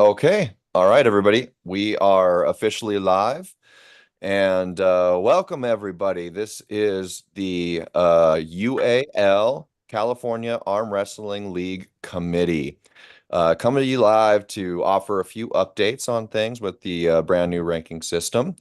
Okay. All right, everybody. We are officially live and welcome everybody. This is the UAL California Arm Wrestling League Committee. Coming to you live to offer a few updates on things with the brand new ranking system.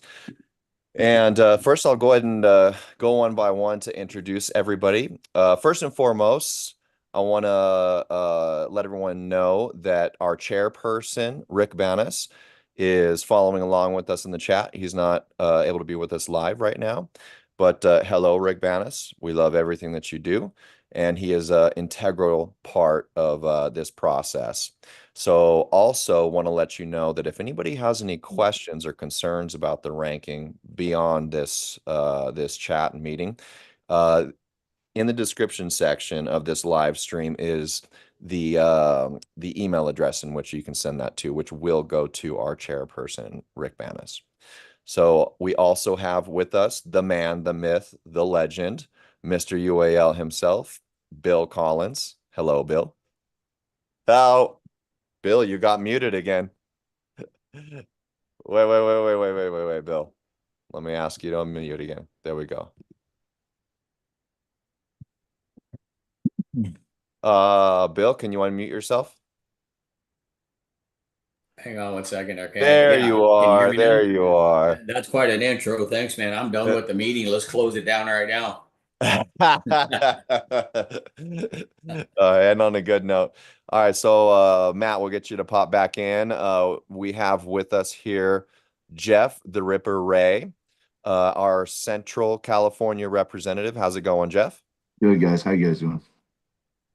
And first, I'll go ahead and go one by one to introduce everybody. First and foremost, I want to let everyone know that our chairperson, Rick Banas, is following along with us in the chat. He's not able to be with us live right now, but hello, Rick Banas. We love everything that you do, and he is an integral part of this process. So also want to let you know that if anybody has any questions or concerns about the ranking beyond this chat and meeting, uh, in the description section of this live stream is the email address in which you can send that to, which will go to our chairperson, Rick Banas. So we also have with us the man, the myth, the legend, Mr. UAL himself, Bill Collins. Hello, Bill. Hello. Bill, you got muted again. Wait, Bill. Let me ask you to unmute again. There we go. Bill, can you unmute yourself? Hang on one second. Okay. There Yeah. you Can you hear are. me now? There you are. That's quite an intro. Thanks, man. I'm done with the meeting. Let's close it down right now. And on a good note. All right, so Matt, we'll get you to pop back in. We have with us here Jeff the Ripper Ray, our Central California representative. How's it going, Jeff? Good guys, how you guys doing?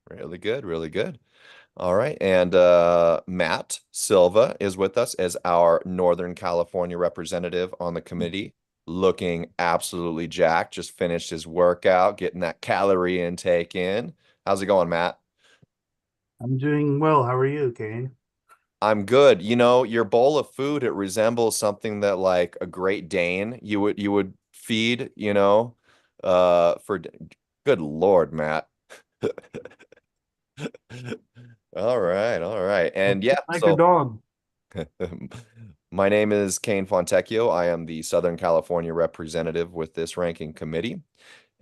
Really good, really good. All right, and Matt Silva is with us as our Northern California representative on the committee, looking absolutely jacked. Just finished his workout, getting that calorie intake in. How's it going, Matt? I'm doing well. How are you, Kane? I'm good. You know, your bowl of food, it resembles something that like a Great Dane you would feed, for good Lord, Matt. All right, all right. And yeah, Like a so dog. my name is Kane Fontecchio. I am the Southern California representative with this ranking committee.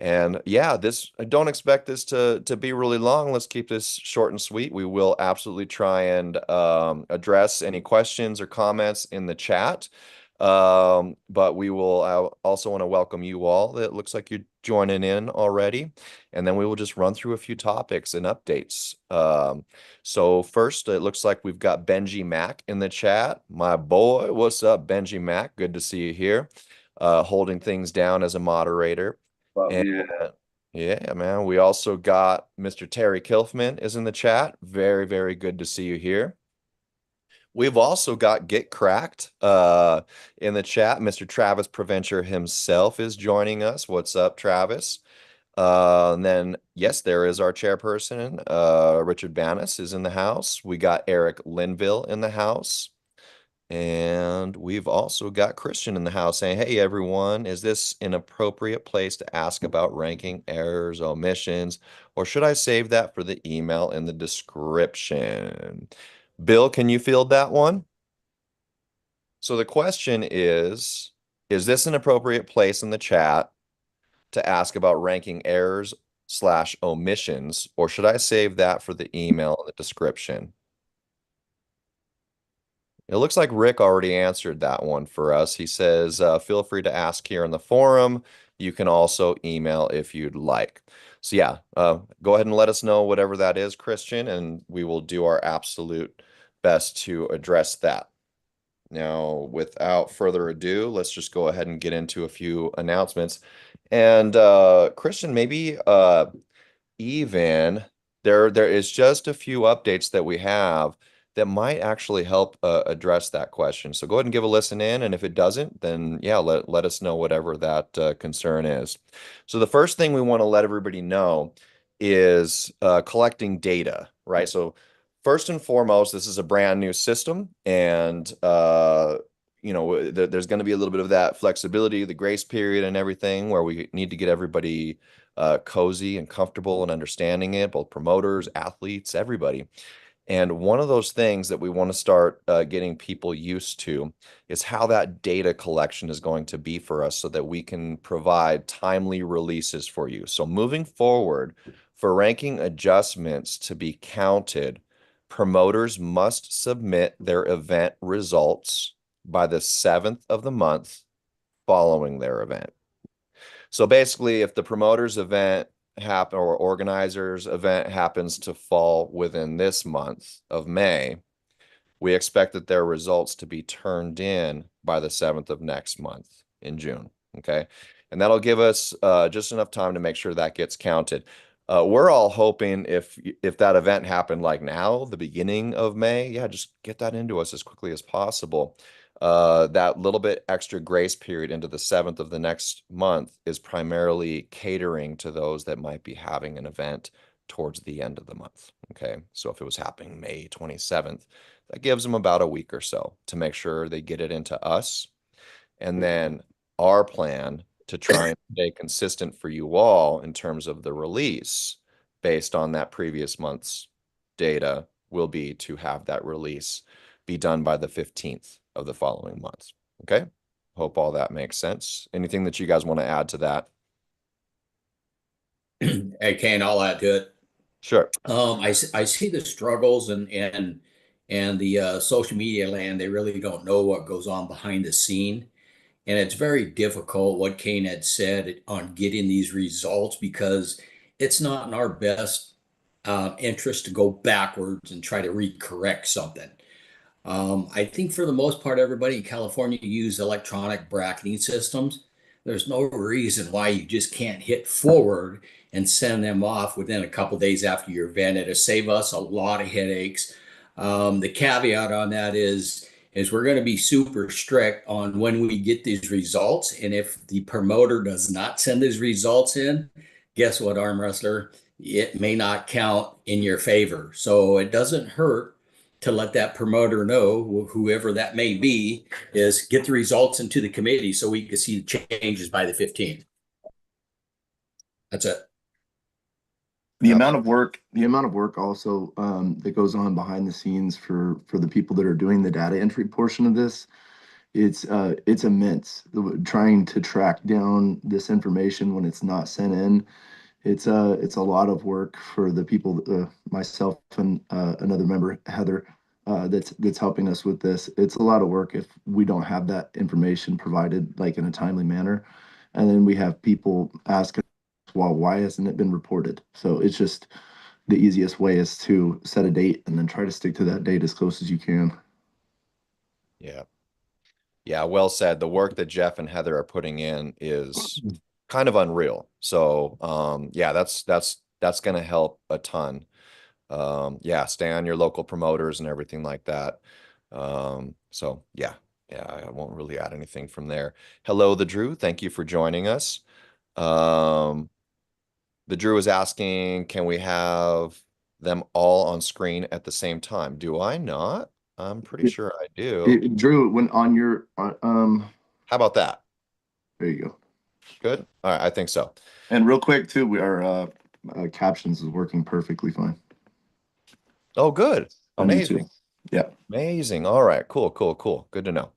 And yeah, I don't expect this to be really long. Let's keep this short and sweet. We will absolutely try and address any questions or comments in the chat. But we will also want to welcome you all. It looks like you're joining in already. And then we will just run through a few topics and updates. So first, it looks like we've got Benji Mack in the chat. My boy, what's up, Benji Mack? Good to see you here, holding things down as a moderator. And yeah, man, we also got Mr. Terry Kilfman is in the chat. Very, very good to see you here. We've also got Get Cracked in the chat. Mr. Travis Preventure himself is joining us. What's up, Travis? And then, yes, there is our chairperson. Richard Banas is in the house. We got Eric Linville in the house. And we've also got Christian in the house saying, hey, everyone, is this an appropriate place to ask about ranking errors, omissions, or should I save that for the email in the description? Bill, can you field that one? So the question is this an appropriate place in the chat to ask about ranking errors/omissions, or should I save that for the email in the description? It looks like Rick already answered that one for us. He says, feel free to ask here in the forum. You can also email if you'd like. So yeah, go ahead and let us know whatever that is, Christian, and we will do our absolute best to address that. Now, without further ado, let's just go ahead and get into a few announcements. And Christian, maybe even there is just a few updates that we have that might actually help address that question. So go ahead and give a listen in, and if it doesn't, then yeah, let us know whatever that concern is. So the first thing we want to let everybody know is collecting data, right? So first and foremost, this is a brand new system, and there's going to be a little bit of that flexibility, the grace period, and everything, where we need to get everybody cozy and comfortable and understanding it, both promoters, athletes, everybody. And one of those things that we want to start getting people used to is how that data collection is going to be for us so that we can provide timely releases for you. So moving forward, for ranking adjustments to be counted, promoters must submit their event results by the 7th of the month following their event. So basically, if the promoter's event happen or organizer's event happens to fall within this month of May, we expect that their results to be turned in by the 7th of next month in June. Okay. And that'll give us just enough time to make sure that gets counted. We're all hoping if that event happened like now, the beginning of May, yeah, just get that into us as quickly as possible. That little bit extra grace period into the 7th of the next month is primarily catering to those that might be having an event towards the end of the month. Okay. So if it was happening May 27th, that gives them about a week or so to make sure they get it into us. And then our plan to try and stay consistent for you all in terms of the release based on that previous month's data will be to have that release be done by the 15th of the following month. Okay. Hope all that makes sense. Anything that you guys want to add to that? Hey, Kane, I'll add to it. Sure. I see the struggles and the social media land. They really don't know what goes on behind the scene. And it's very difficult what Kane had said on getting these results because it's not in our best interest to go backwards and try to recorrect something. I think for the most part, everybody in California use electronic bracketing systems. There's no reason why you just can't hit forward and send them off within a couple days after your event. It'll save us a lot of headaches. The caveat on that is we're going to be super strict on when we get these results. And if the promoter does not send his results in, guess what, arm wrestler? It may not count in your favor. So it doesn't hurt to let that promoter know, whoever that may be, is get the results into the committee so we can see the changes by the 15th. That's it. The amount of work also that goes on behind the scenes for the people that are doing the data entry portion of this, it's immense. Trying to track down this information when it's not sent in, it's a lot of work for the people, myself and another member, Heather, that's helping us with this. It's a lot of work if we don't have that information provided like in a timely manner, and then we have people asking, well, why hasn't it been reported? So it's just the easiest way is to set a date and then try to stick to that date as close as you can. Yeah. Yeah, well said. The work that Jeff and Heather are putting in is kind of unreal. So, yeah, that's going to help a ton. Yeah, stay on your local promoters and everything like that. So yeah, I won't really add anything from there. Hello, the Drew. Thank you for joining us. The Drew is asking, can we have them all on screen at the same time? Do I not? I'm pretty sure I do. Drew, when on your How about that? there you go. Good. All right, I think so. And real quick too, our captions is working perfectly fine Oh, good. on Amazing. YouTube. Yeah. Amazing. All right, cool. Good to know.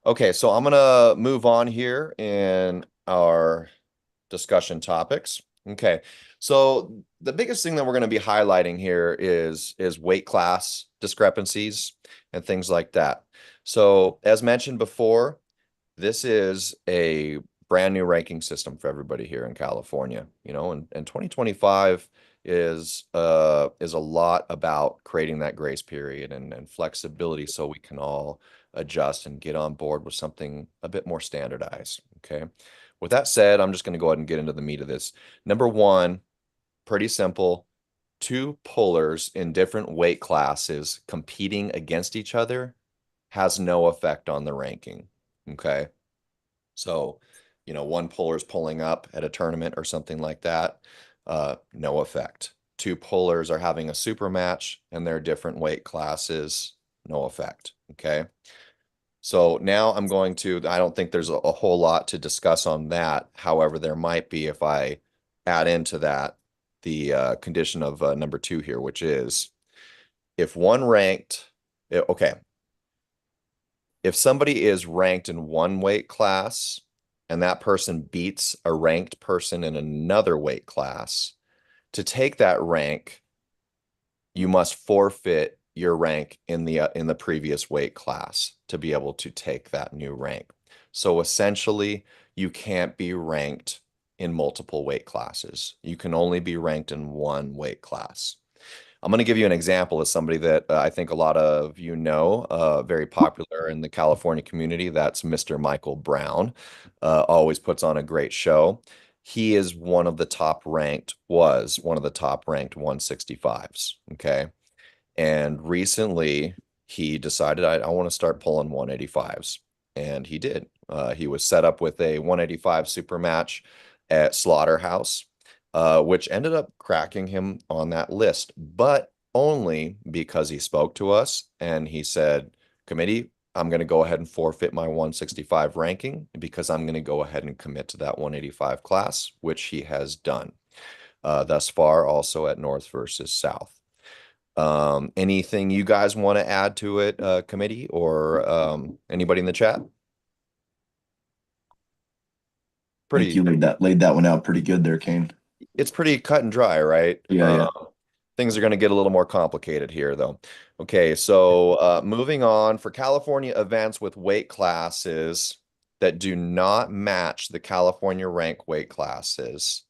Okay, so I'm gonna move on here in our discussion topics. Okay, so the biggest thing that we're going to be highlighting here is weight class discrepancies and things like that. So as mentioned before, this is a brand new ranking system for everybody here in California, and 2025 is a lot about creating that grace period and flexibility so we can all adjust and get on board with something a bit more standardized. Okay. With that said, I'm just going to go ahead and get into the meat of this. Number one, pretty simple. Two pullers in different weight classes competing against each other has no effect on the ranking. Okay. So, one puller's pulling up at a tournament or something like that. No effect. Two pullers are having a super match and they're different weight classes. No effect. Okay. So now I don't think there's a whole lot to discuss on that. However, there might be if I add into that the condition of number two here, which is if one ranked, okay, if somebody is ranked in one weight class and that person beats a ranked person in another weight class, to take that rank, you must forfeit your rank in the previous weight class to be able to take that new rank. So essentially, you can't be ranked in multiple weight classes. You can only be ranked in one weight class. I'm going to give you an example of somebody that I think a lot of you know, very popular in the California community. That's Mr. Michael Brown. Always puts on a great show. He is one of the top ranked, was one of the top ranked 165s. Okay. And recently he decided, I want to start pulling 185s. And he did. He was set up with a 185 super match at Slaughterhouse, which ended up cracking him on that list, but only because he spoke to us and he said, committee, I'm going to go ahead and forfeit my 165 ranking because I'm going to go ahead and commit to that 185 class, which he has done thus far, also at North versus South. Anything you guys want to add to it, committee, or anybody in the chat? I think you laid that one out pretty good there, Kane. It's pretty cut and dry, right? Yeah. Things are going to get a little more complicated here, though. Okay, so moving on, for California events with weight classes that do not match the California rank weight classes,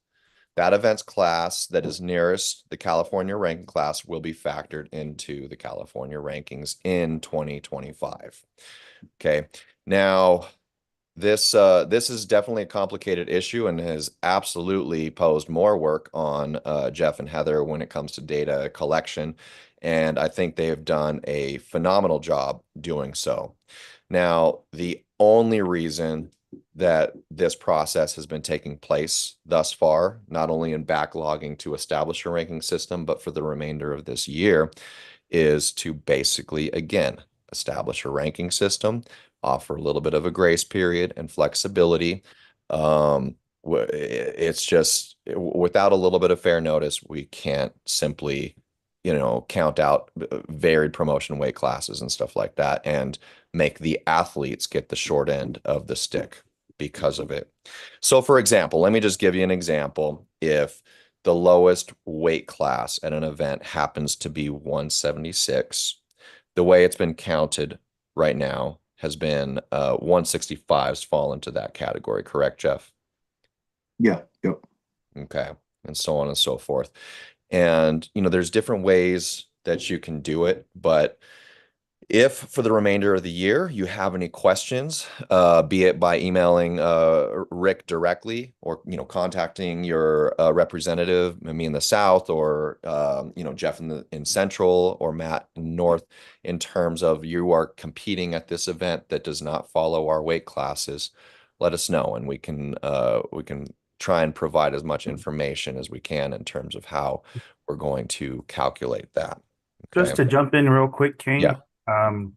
that event's class that is nearest the California ranking class will be factored into the California rankings in 2025. Okay, now this is definitely a complicated issue and has absolutely posed more work on Jeff and Heather when it comes to data collection, and I think they have done a phenomenal job doing so. Now, the only reason that this process has been taking place thus far, not only in backlogging to establish a ranking system, but for the remainder of this year, is to basically, again, establish a ranking system, offer a little bit of a grace period and flexibility. It's just without a little bit of fair notice, we can't simply, count out varied promotion weight classes and stuff like that and make the athletes get the short end of the stick because of it. So, for example, let me just give you an example. If the lowest weight class at an event happens to be 176, the way it's been counted right now has been 165s fall into that category, correct, Jeff? Yeah. Yep. Okay. And so on and so forth. And, there's different ways that you can do it, but if for the remainder of the year you have any questions, be it by emailing Rick directly or contacting your representative, me in the South, or Jeff in Central, or Matt in North, in terms of you are competing at this event that does not follow our weight classes, let us know and we can try and provide as much information as we can in terms of how we're going to calculate that. Just to jump in real quick, Yeah. Kane,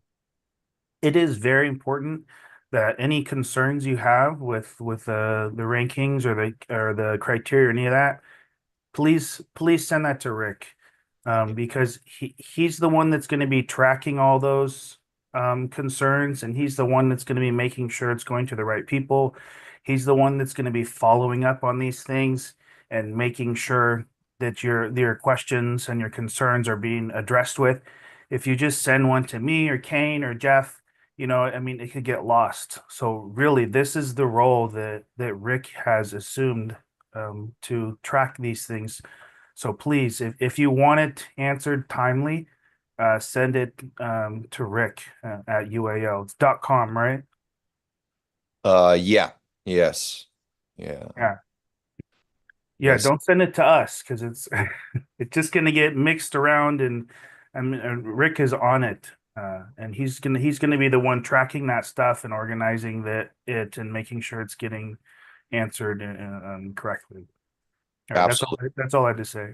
it is very important that any concerns you have with the rankings or the criteria or any of that, please send that to Rick, because he's the one that's going to be tracking all those concerns, and he's the one that's going to be making sure it's going to the right people. He's the one that's going to be following up on these things and making sure that your questions and your concerns are being addressed with. If you just send one to me or Kane or Jeff, I mean, it could get lost. So really, this is the role that Rick has assumed, to track these things. So please, if you want it answered timely, send it to Rick at UAL.com, right? Yeah. Yes. Yeah. Yeah. Yeah, Yes. don't send it to us because it's it's just gonna get mixed around, and Rick is on it, and he's gonna be the one tracking that stuff and organizing it and making sure it's getting answered correctly. All right, Absolutely. that's all I had to say.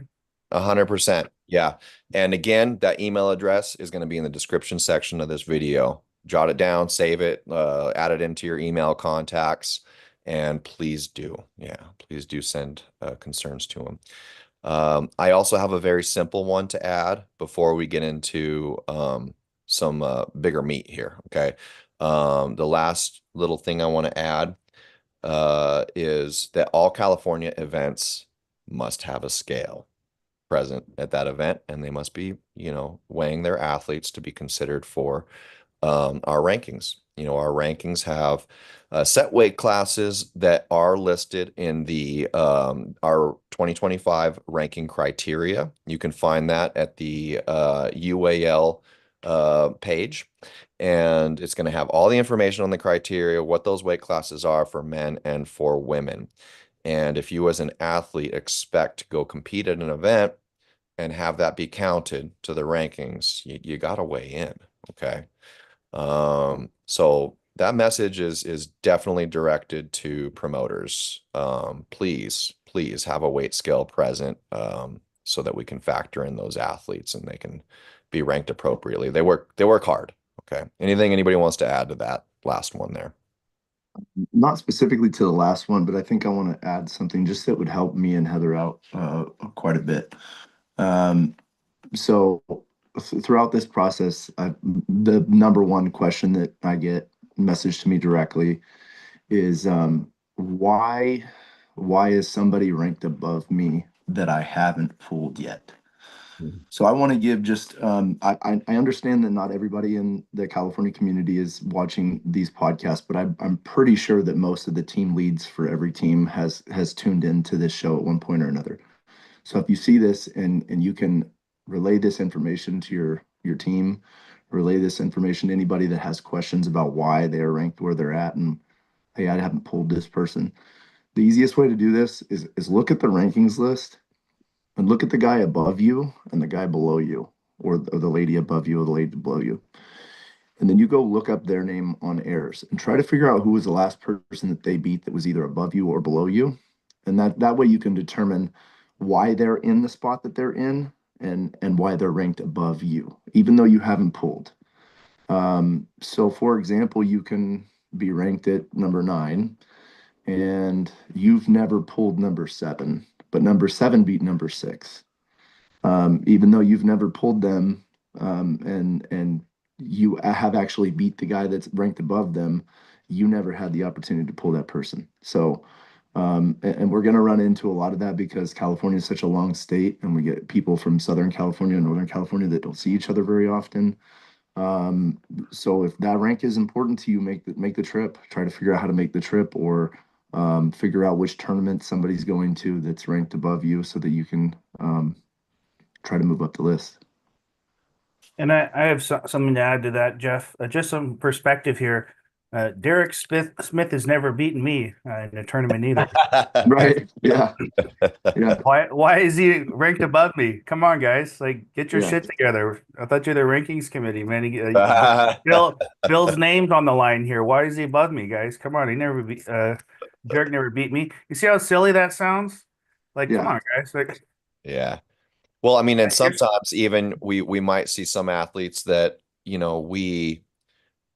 100%. Yeah. And again, that email address is going to be in the description section of this video. Jot it down, save it, add it into your email contacts, and please do. Yeah, please do send concerns to them. I also have a very simple one to add before we get into some bigger meat here. Okay. The last little thing I want to add is that all California events must have a scale present at that event, and they must be, weighing their athletes to be considered for our rankings. Our rankings have set weight classes that are listed in the our 2025 ranking criteria. You can find that at the UAL page, and it's going to have all the information on the criteria, what those weight classes are for men and for women. And if you as an athlete expect to go compete at an event and have that be counted to the rankings, you got to weigh in. Okay. So that message is definitely directed to promoters. Please have a weight scale present, so that we can factor in those athletes and they can be ranked appropriately. They work hard. Okay. Anything anybody wants to add to that last one there? Not specifically to the last one, but I think I want to add something just that would help me and Heather out quite a bit. Um, so throughout this process, the number one question that I get messaged to me directly is why is somebody ranked above me that I haven't pulled yet? So I want to give just I understand that not everybody in the California community is watching these podcasts, but I'm pretty sure that most of the team leads for every team has tuned into this show at one point or another. So if you see this and you can relay this information to your team, relay this information to anybody that has questions about why they're ranked where they're at, and hey, I haven't pulled this person. The easiest way to do this is look at the rankings list and look at the guy above you and the guy below you, or the lady above you or the lady below you. And then you go look up their name on errors and try to figure out who was the last person that they beat that was either above you or below you. And that way you can determine why they're in the spot that they're in, and why they're ranked above you, even though you haven't pulled. So for example, you can be ranked at number 9 and you've never pulled number 7, but number 7 beat number 6. Even though you've never pulled them, and you have actually beat the guy that's ranked above them, you never had the opportunity to pull that person. So, and we're going to run into a lot of that because California is such a long state, and we get people from Southern California and Northern California that don't see each other very often. So if that rank is important to you, make the trip. Try to figure out how to make the trip, or figure out which tournament somebody's going to that's ranked above you, so that you can try to move up the list. And I have something to add to that, Jeff. Just some perspective here. Derek Smith has never beaten me in a tournament either. Right. Yeah. Yeah. Why is he ranked above me? Come on, guys! Like, get your Yeah. shit together. I thought you're the rankings committee, man. Bill's name's on the line here. Why is he above me, guys? Come on, he never beat. Derek never beat me. You see how silly that sounds? Like, come Yeah. on, guys! Like, Yeah. Well, I mean, and here's- sometimes even we might see some athletes that,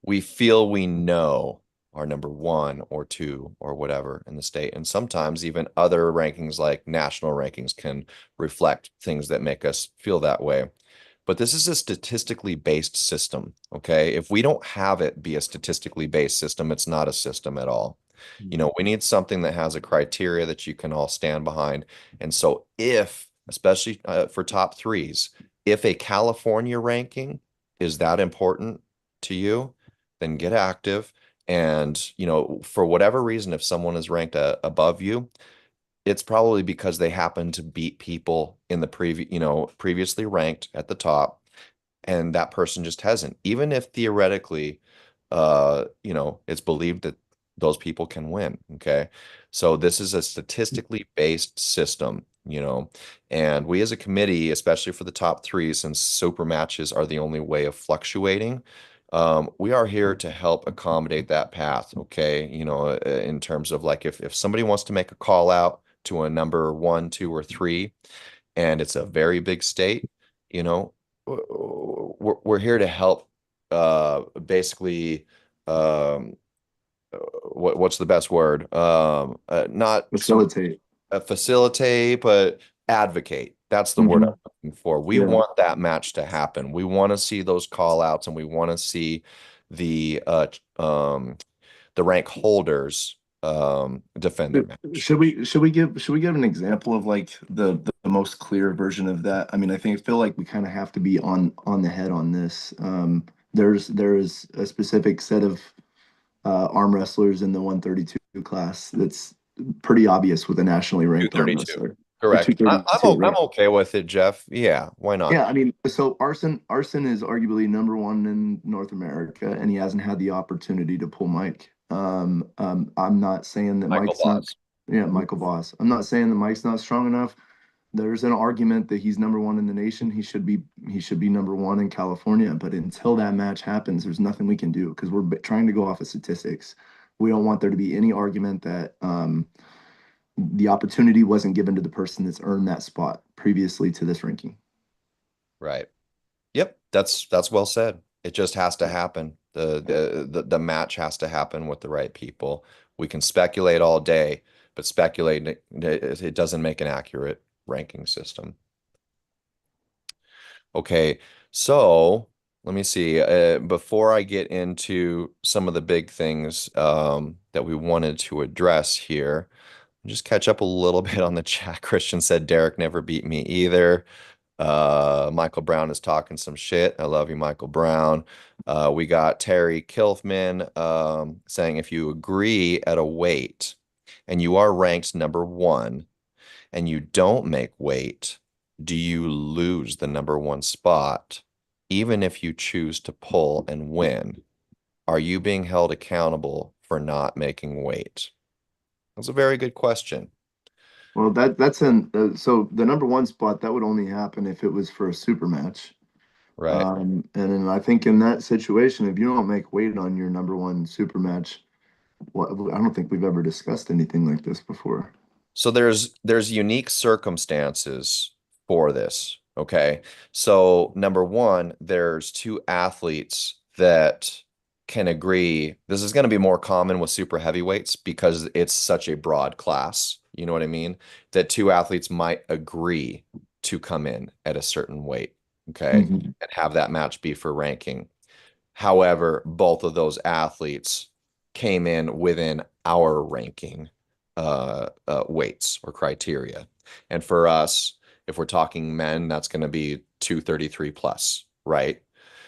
we feel we know are number 1 or 2 or whatever in the state. And sometimes even other rankings like national rankings can reflect things that make us feel that way. But this is a statistically based system. Okay. If we don't have it be a statistically based system, it's not a system at all. We need something that has a criteria that you can all stand behind. And so especially for top threes, if a California ranking is that important to you, then get active. And, for whatever reason, if someone is ranked above you, it's probably because they happen to beat people in the previously ranked at the top, and that person just hasn't, even if theoretically, it's believed that those people can win. Okay. So this is a statistically based system, and we as a committee, especially for the top three, since super matches are the only way of fluctuating, we are here to help accommodate that path. Okay. In terms of like, if somebody wants to make a call out to a number 1, 2, or 3, and it's a very big state, we're here to help, basically, um, what's the best word? Not Facilitate. facilitate, but advocate. That's the word I'm looking for. We Yeah. want that match to happen. We want to see those call outs, and we want to see the rank holders defend their match. Should we give an example of like the most clear version of that? I mean, I feel like we kind of have to be on the head on this. There's a specific set of arm wrestlers in the 132 class that's pretty obvious with a nationally ranked arm 232. wrestler. Or Correct. I'm 232, right? okay with it, Jeff. Yeah, why not? Yeah, I mean, so Arson is arguably number one in North America, and he hasn't had the opportunity to pull Mike. I'm not saying that Michael Mike's not, Voss. yeah, Michael Voss. I'm not saying that Mike's not strong enough. There's an argument that he's number one in the nation. He should be number one in California. But until that match happens, there's nothing we can do because we're trying to go off of statistics. We don't want there to be any argument that the opportunity wasn't given to the person that's earned that spot previously to this ranking. Right. Yep, that's well said. It just has to happen. The match has to happen with the right people. We can speculate all day, but speculate it doesn't make an accurate ranking system. Okay, so let me see. Before I get into some of the big things that we wanted to address here, just catch up a little bit on the chat. Christian said Derek never beat me either. Michael Brown is talking some shit. I love you, Michael Brown. We got Terry Kilfman saying if you agree at a weight and you are ranked number one and you don't make weight, do you lose the number one spot even if you choose to pull and win? Are you being held accountable for not making weight? That's a very good question. Well, so the number one spot that would only happen if it was for a super match. Right. And then I think in that situation, if you don't make weight on your number one super match, I don't think we've ever discussed anything like this before. So there's unique circumstances for this, okay? So number one, there's two athletes that can agree. This is going to be more common with super heavyweights because it's such a broad class. You know what I mean? That two athletes might agree to come in at a certain weight, okay? Mhm. And have that match be for ranking. However, both of those athletes came in within our ranking weights or criteria. And for us, if we're talking men, that's going to be 233 plus, right?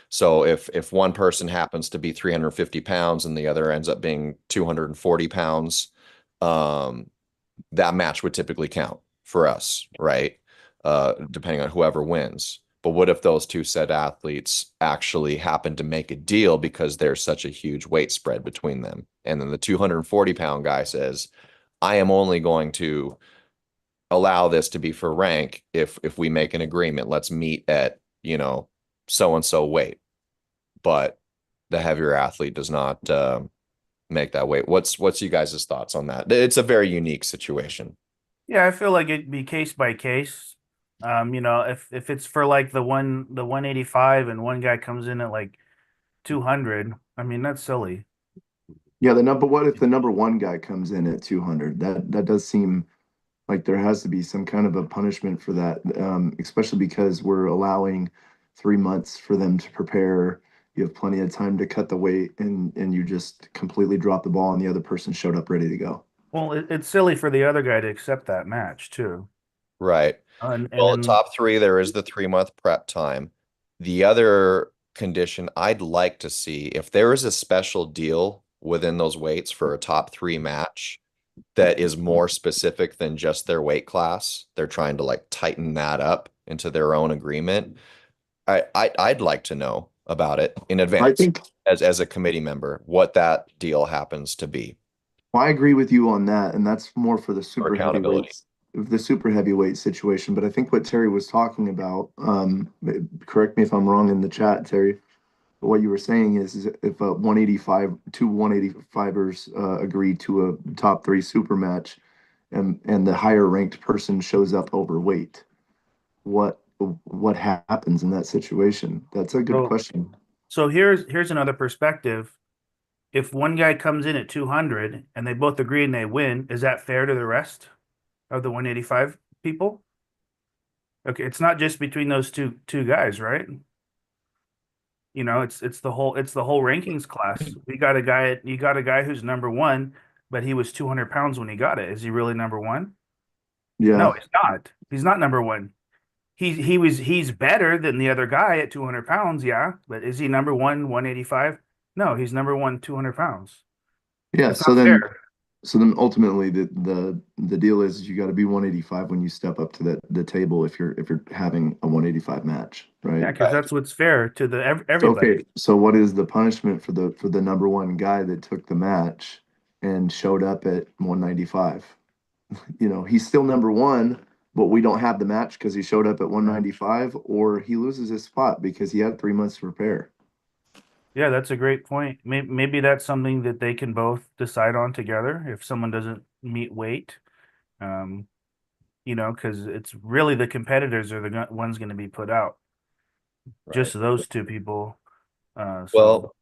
So if one person happens to be 350 pounds and the other ends up being 240 pounds, that match would typically count for us, right? Depending on whoever wins. But what if those two said athletes actually happen to make a deal because there's such a huge weight spread between them? And then the 240-pound guy says, I am only going to allow this to be for rank if we make an agreement. Let's meet at, so and so weight. But the heavier athlete does not make that weight. What's you guys' thoughts on that? It's a very unique situation. Yeah, I feel like it'd be case by case. If it's for like the 185 and one guy comes in at like 200, I mean that's silly. Yeah, what if the number one guy comes in at 200? That does seem like there has to be some kind of a punishment for that, especially because we're allowing 3 months for them to prepare. You have plenty of time to cut the weight, and you just completely drop the ball, and the other person showed up ready to go. Well, it's silly for the other guy to accept that match too. Right. And Well, at then top three, there is the 3-month prep time. The other condition I'd like to see, if there is a special deal within those weights for a top three match that is more specific than just their weight class, they're trying to like tighten that up into their own agreement. I'd like to know about it in I advance think as a committee member, what that deal happens to be I agree with you on that, and that's more for for accountability. the super heavyweight situation. But I think what Terry was talking about, correct me if I'm wrong in the chat, Terry, but what you were saying is if a 185, two 185ers agree to a top three super match, and the higher ranked person shows up overweight, what what happens in that situation? That's a good so question. so here's another perspective. If one guy comes in at 200 and they both agree and they win, is that fair to the rest of the 185 people? Okay, it's not just between those two guys, right? You know, it's the whole rankings class. You got a guy who's number one, but he was 200 pounds when he got it. Is he really number one? No, Yeah. he's not. He's not number one. He's better than the other guy at 200 pounds, yeah. But is he number one, 185? No, he's number one, 200 pounds. Yeah. It's not fair. So then ultimately the deal is you got to be 185 when you step up to the table if you're having a 185 match, right? Yeah, because that's what's fair to the So everybody. okay, so what is the punishment for the number one guy that took the match and showed up at 195? You know, he's still number one, but we don't have the match because he showed up at Yeah. 195, or he loses his spot because he had 3 months to prepare. Yeah, that's a great point. Maybe that's something that they can both decide on together if someone doesn't meet weight. Um, you know, because it's really the competitors are the ones going to be put out. Right. Just those two people. So Well,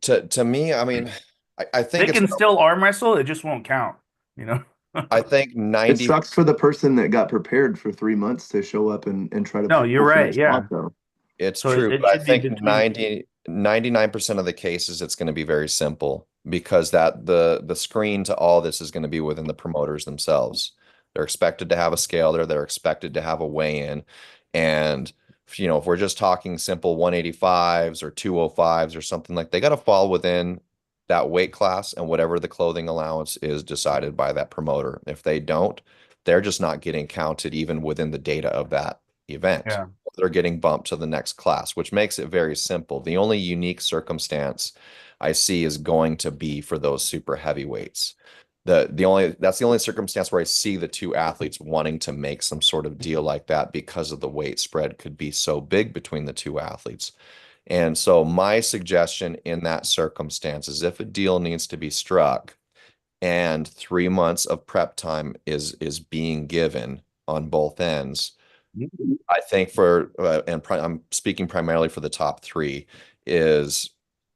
to me, I mean, I think they it's can still arm wrestle. It just won't count. You know. I think It 90 sucks for the person that got prepared for 3 months to show up and try to No, you're pull for right. that spot Yeah. though. it's So true, it but I should be think between. 99% of the cases it's going to be very simple because that the screen to all this is going to be within the promoters themselves. They're expected to have a scale there, they're expected to have a weigh-in. And if we're just talking simple 185s or 205s or something, like they got to fall within that weight class, and whatever the clothing allowance is decided by that promoter. If they don't, they're just not getting counted even within the data of that event. Yeah. They're getting bumped to the next class, which makes it very simple. The only unique circumstance I see is going to be for those super heavyweights. That's the only circumstance where I see the two athletes wanting to make some sort of deal like that because of the weight spread could be so big between the two athletes. And so my suggestion in that circumstance is if a deal needs to be struck and 3 months of prep time is being given on both ends, I think I'm speaking primarily for the top three, is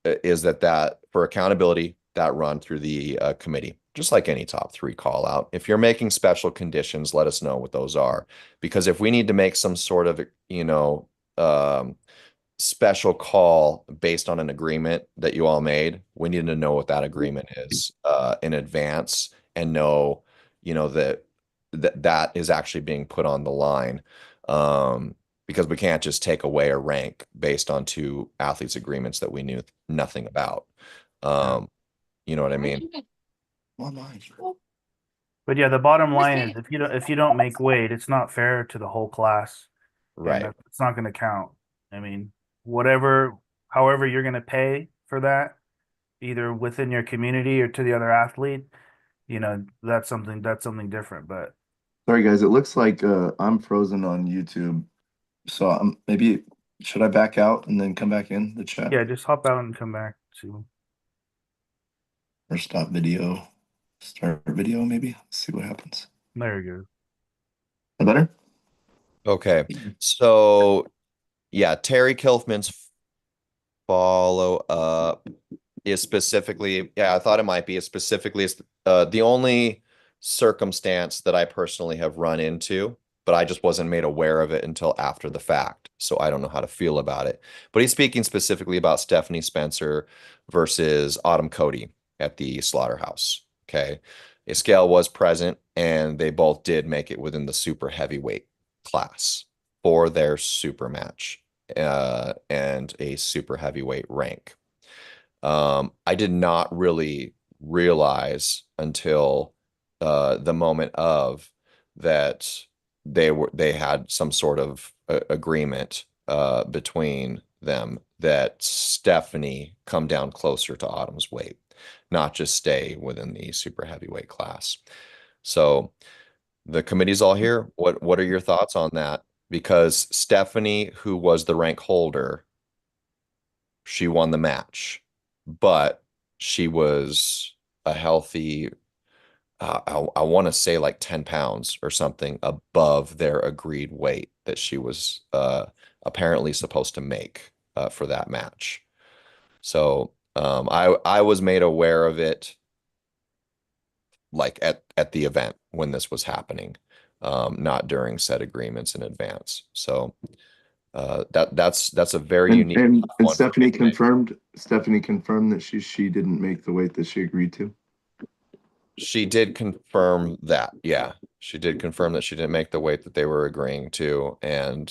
that for accountability, that run through the committee, just like any top three call out. If you're making special conditions, let us know what those are, because if we need to make some sort of, um, special call based on an agreement that you all made, we need to know what that agreement is in advance and know, that is actually being put on the line. Because we can't just take away a rank based on two athletes' agreements that we knew nothing about. Yeah. You know what I mean? But yeah, the bottom line is if you don't make weight, it's not fair to the whole class, and Right. it's not going to count. I mean, whatever, however you're going to pay for that, either within your community or to the other athlete, that's something different. But Sorry guys, it looks like I'm frozen on YouTube. So maybe should I back out and then come back in the chat yeah, just hop out and come back to. or stop video, start video maybe? Let's see what happens. There you go. Better? Okay. So yeah, Terry Kilfman's follow up is specifically, yeah, I thought it might be, is specifically the only circumstance that I personally have run into, but I just wasn't made aware of it until after the fact. So I don't know how to feel about it. But he's speaking specifically about Stephanie Spencer versus Autumn Cody at the Slaughterhouse. Okay. A scale was present, and they both did make it within the super heavyweight class for their super match and a super heavyweight rank. I did not really realize until the moment of that they had some sort of agreement between them that Stephanie come down closer to Autumn's weight, not just stay within the super heavyweight class. So the committee's all here. What are your thoughts on that? Because Stephanie, who was the rank holder, she won the match, but she was a healthy, I want to say like 10 pounds or something above their agreed weight that she was apparently supposed to make for that match. So I was made aware of it like at the event when this was happening. not during said agreements in advance. So that's a very And unique and one for me Stephanie to make. confirmed that she didn't make the weight that she agreed to. She did confirm that. Yeah, she did confirm that she didn't make the weight that they were agreeing to, and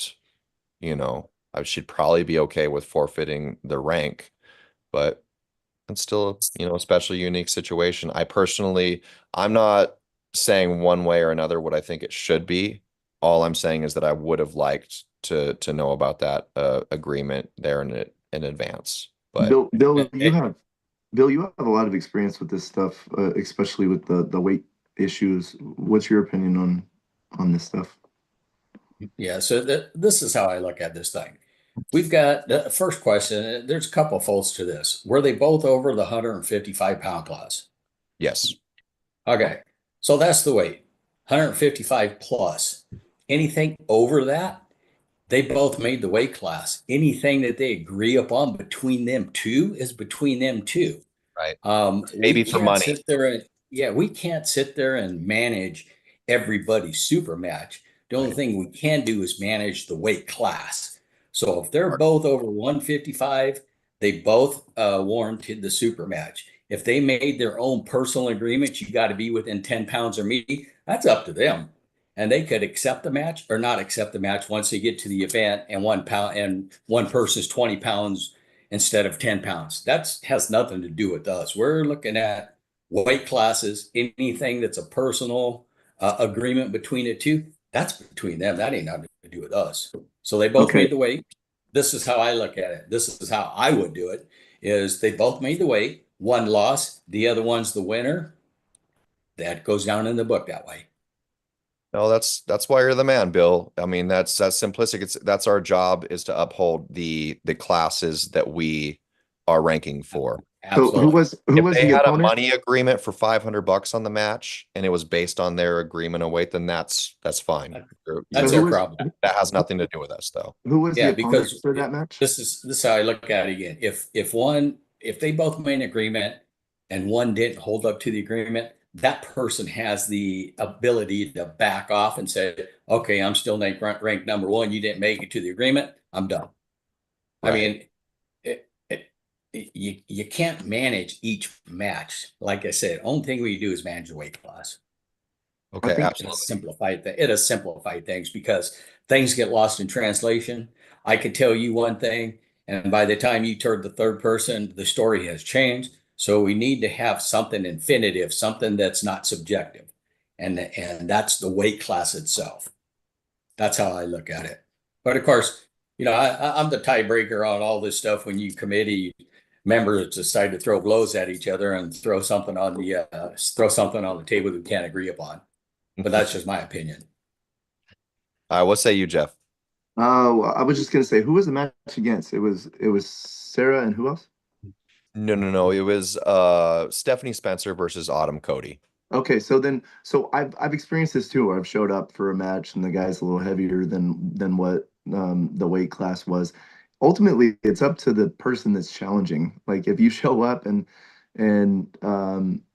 she'd probably be okay with forfeiting the rank, but it's still, a special unique situation. I'm not saying one way or another what I think it should be. All I'm saying is that I would have liked to know about that agreement there in advance. But Bill, Bill, you have a lot of experience with this stuff, especially with the weight issues. What's your opinion on this stuff? Yeah, so this is how I look at this thing. We've got the first question. There's a couple folds to this. Were they both over the 155-pound class? yes, Okay, so that's the weight, 155 plus. Anything over that, they both made the weight class. Anything that they agree upon between them two is between them two. right. We Maybe for can't money, sit there and yeah, we can't sit there and manage everybody's super match. The only right? thing we can do is manage the weight class. So if they're both over 155, they both warranted the super match. If they made their own personal agreements, you got to be within 10 pounds of me, that's up to them. And they could accept the match or not accept the match once they get to the event and 1 pound and one person's 20 pounds instead of 10 pounds. That has nothing to do with us. We're looking at weight classes, anything that's a personal agreement between the two, that's between them. That ain't nothing to do with us. So they both Okay, made the weight. This is how I look at it. This is how I would do it is they both made the weight. One lost, the other one's the winner. That goes down in the book that way. No, that's why you're the man, Bill. I mean, that's simplistic. That's our job, is to uphold the classes that we are ranking for. so Absolutely. who If was they the had a opponent? money agreement for $500 on the match and it was based on their agreement of weight, then that's fine. So That's who their was problem. That has nothing to do with us, though. who was the Yeah, opponent because for that match? this is how I look at it again. If they both made an agreement and one didn't hold up to the agreement, that person has the ability to back off and say, "Okay, I'm still ranked number one. You didn't make it to the agreement. I'm done." I Right. mean, you can't manage each match. Like I said, only thing we do is manage the weight class. I Okay, think absolutely. It has simplified things because things get lost in translation. I could tell you one thing, and by the time you turn the third person, the story has changed. So we need to have something infinitive, something that's not subjective, and that's the weight class itself. That's how I look at it. But of course, I'm the tiebreaker on all this stuff when you committee members decide to throw blows at each other and throw something on the table we can't agree upon. But that's just my opinion. What say you, Jeff? I was just gonna say, who was the match against? It was Sarah and who else? No, no, no. It was Stephanie Spencer versus Autumn Cody. Okay, so I've experienced this too, where I've showed up for a match and the guy's a little heavier than what the weight class was. Ultimately, it's up to the person that's challenging. Like if you show up and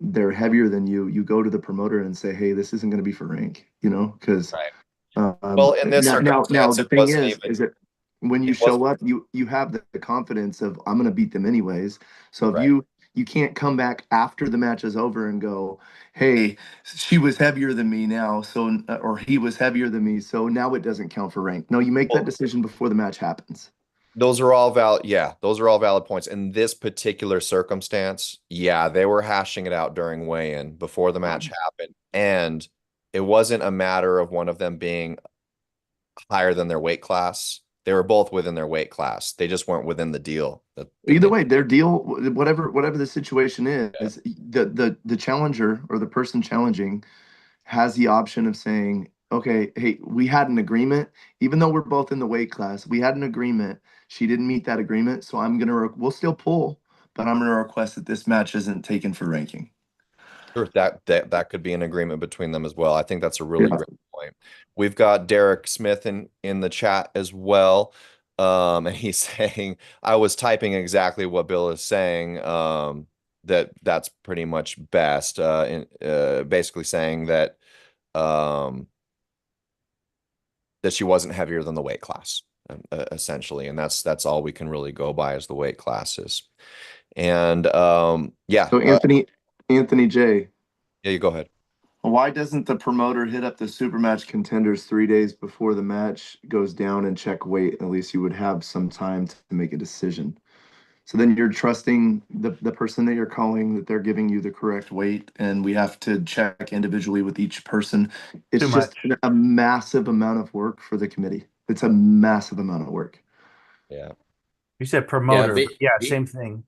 they're heavier than you, you go to the promoter and say, "Hey, this isn't going to be for rank," because Right. Well, in this now circumstance, the it thing wasn't even. is that when you It was show up, you have the confidence of I'm going to beat them anyways. So if right. you can't come back after the match is over and go, "Hey, she was heavier than me now," so or he was heavier than me, so now it doesn't count for rank. No, you make that Well, decision before the match happens. those are all valid. Yeah, those are all valid points. In this particular circumstance, yeah, they were hashing it out during weigh-in before the match happened, and it wasn't a matter of one of them being higher than their weight class. They were both within their weight class. They just weren't within the deal that Either they. way, their deal, whatever the situation Yeah. is, the challenger or the person challenging has the option of saying, okay, hey, we had an agreement, even though we're both in the weight class, we had an agreement. She didn't meet that agreement, so we'll still pull, but I'm gonna request that this match isn't taken for ranking. Sure, that could be an agreement between them as well. I think that's a really Yeah. great point. We've got Derek Smith in the chat as well. And he's saying, I was typing exactly what Bill is saying, that's pretty much best, basically saying that, um, that she wasn't heavier than the weight class, essentially, and that's all we can really go by as the weight classes. And yeah, So Anthony J, yeah, you go ahead. why doesn't the promoter hit up the super match contenders 3 days before the match goes down and check weight? At least you would have some time to make a decision. So then you're trusting the person that you're calling, that they're giving you the correct weight, and we have to check individually with each person. It's Too just much. a massive amount of work for the committee. It's a massive amount of work. Yeah. You said Yeah, promoter, but yeah, same thing.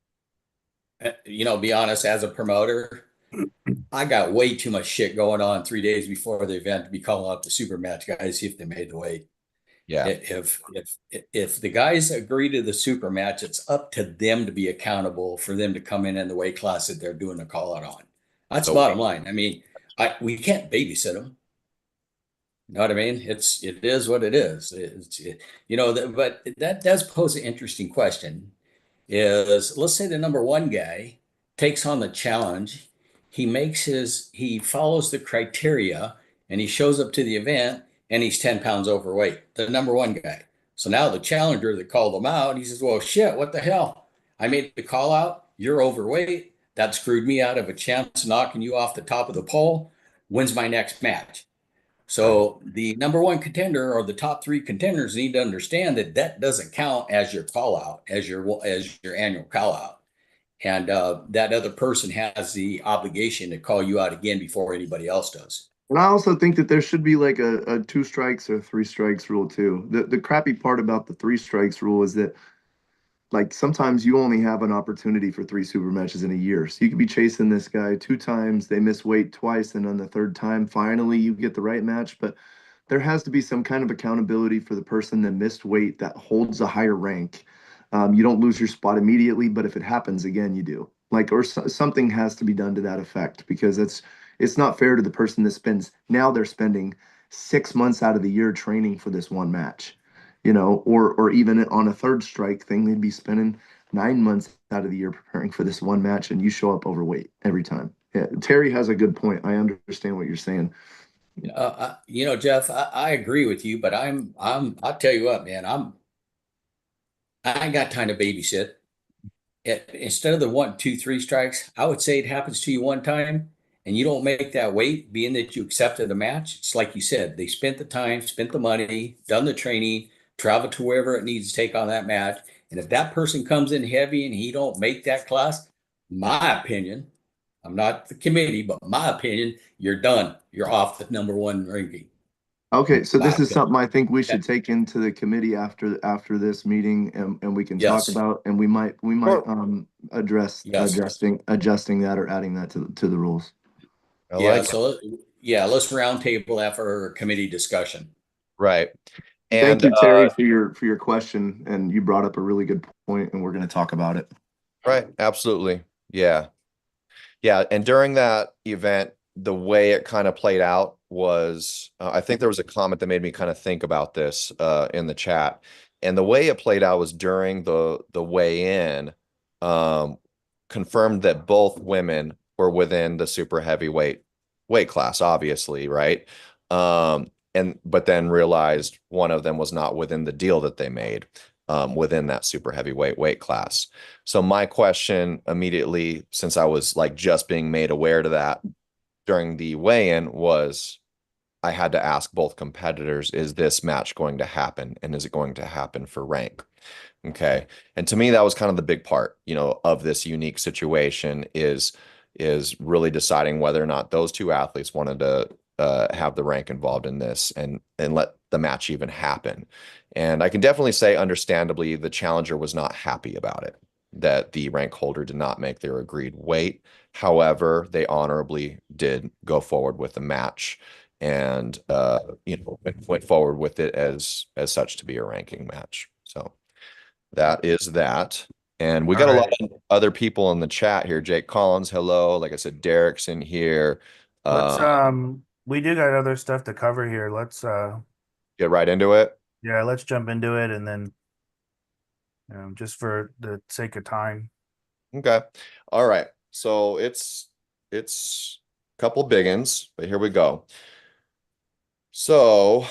be honest, as a promoter, I got way too much shit going on 3 days before the event to be calling up the super match guys, see if they made the weight. Yeah. If the guys agree to the super match, it's up to them to be accountable for them to come in the weight class that they're doing the call out on. That's So bottom line. I mean, we can't babysit them. You know what I mean? It is what it is. But that does pose an interesting question. Is let's say the number one guy takes on the challenge, he follows the criteria, and he shows up to the event, and he's 10 pounds overweight, the number one guy. So now the challenger that called him out, he says, well, shit, what the hell? I made the call out. You're overweight. That screwed me out of a chance of knocking you off the top of the pole. When's my next match? right. So the number one contender or the top three contenders need to understand that that doesn't count as your call out, as your annual call out, and that other person has the obligation to call you out again before anybody else does. And I also think that there should be like a two strikes or three strikes rule too. The crappy part about the three strikes rule is that like sometimes you only have an opportunity for three super matches in a year. So you could be chasing this guy 2 times, they miss weight twice, and on the third time, finally you get the right match. But there has to be some kind of accountability for the person that missed weight that holds a higher rank. You don't lose your spot immediately, but if it happens again, you do. Like, or something has to be done to that effect because it's not fair to the person that spends now they're spending 6 months out of the year training for this one match, or even on a third strike thing, they'd be spending 9 months out of the year preparing for this one match, and you show up overweight every time. Yeah, Terry has a good point. I understand what you're saying. Jeff, I agree with you, but I'll tell you what, man, I ain't got time to babysit. Instead of the 1, 2, 3 strikes, I would say it happens to you one time and you don't make that weight, being that you accepted a match. It's like you said, they spent the time, spent the money, done the training, traveled to wherever it needs to take on that match. And if that person comes in heavy and he don't make that class, my opinion, I'm not the committee, but my opinion, you're done. You're off the number one ranking. Okay, so My this is opinion. something I think we Yeah. should take into the committee after this meeting, and we can talk Yes. about, and we might Sure. address Yes. adjusting that or adding that to the rules. I Yeah. like it. So let's roundtable that for committee discussion. Right. Thank And you, Terry, for your question, and you brought up a really good point, and we're going to talk about it. right, absolutely. Yeah. Yeah, and during that event, the way it kind of played out was, I think there was a comment that made me kind of think about this in the chat. And the way it played out was during the weigh-in, um, confirmed that both women were within the super heavyweight weight class, obviously, right? But then realized one of them was not within the deal that they made within that super heavyweight weight class. So my question immediately, since I was like just being made aware to that during the weigh-in, was I had to ask both competitors, is this match going to happen? And is it going to happen for rank? Okay. And to me, that was kind of the big part, of this unique situation is really deciding whether or not those two athletes wanted to have the rank involved in this and let the match even happen. And I can definitely say, understandably, the challenger was not happy about it, that the rank holder did not make their agreed weight. However, they honorably did go forward with the match and went forward with it as such to be a ranking match. So that is that. And we got a lot of other people in the chat here. Jake Collins, hello. Like I said, Derek's in here. Let's we do got other stuff to cover here. Let's Get right into it. yeah, let's jump into it and then just for the sake of time. Okay. All right. So it's a couple biggins, but here we go. So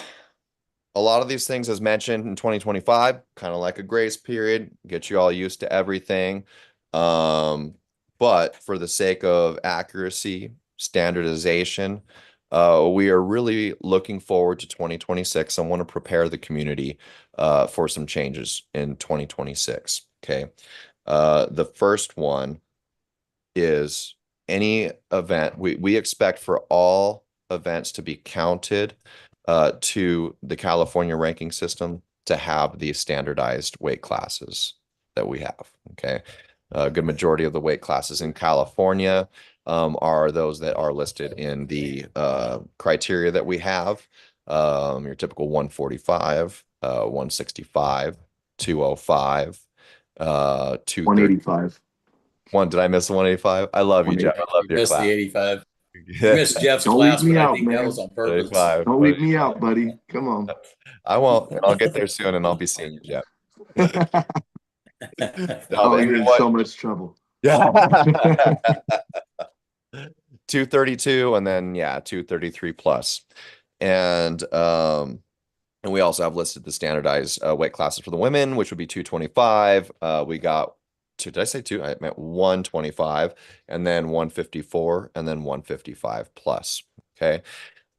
a lot of these things, as mentioned in 2025, kind of like a grace period, get you all used to everything. But for the sake of accuracy, standardization, we are really looking forward to 2026. I want to prepare the community for some changes in 2026. Okay. The first one is any event, we expect for all events to be counted to the California ranking system to have these standardized weight classes that we have. Okay. A good majority of the weight classes in California are those that are listed in the criteria that we have. Your typical 145, 165, 205, 230. 185. Did I miss 185? I love you, Jeff. I love You your missed the class. 85. You missed Jeff's Don't leave class, me but I out, think that was man. on purpose. 185, Don't leave me out, buddy. Come on. I won't. I'll get there soon and I'll be seeing you, Jeff. No, Oh, but you you're know in what? so much trouble. Yeah. 232 and then yeah, 233 plus. And we also have listed the standardized weight classes for the women, which would be 225. We got two, did I say two? I meant 125 and then 154 and then 155 plus. Okay.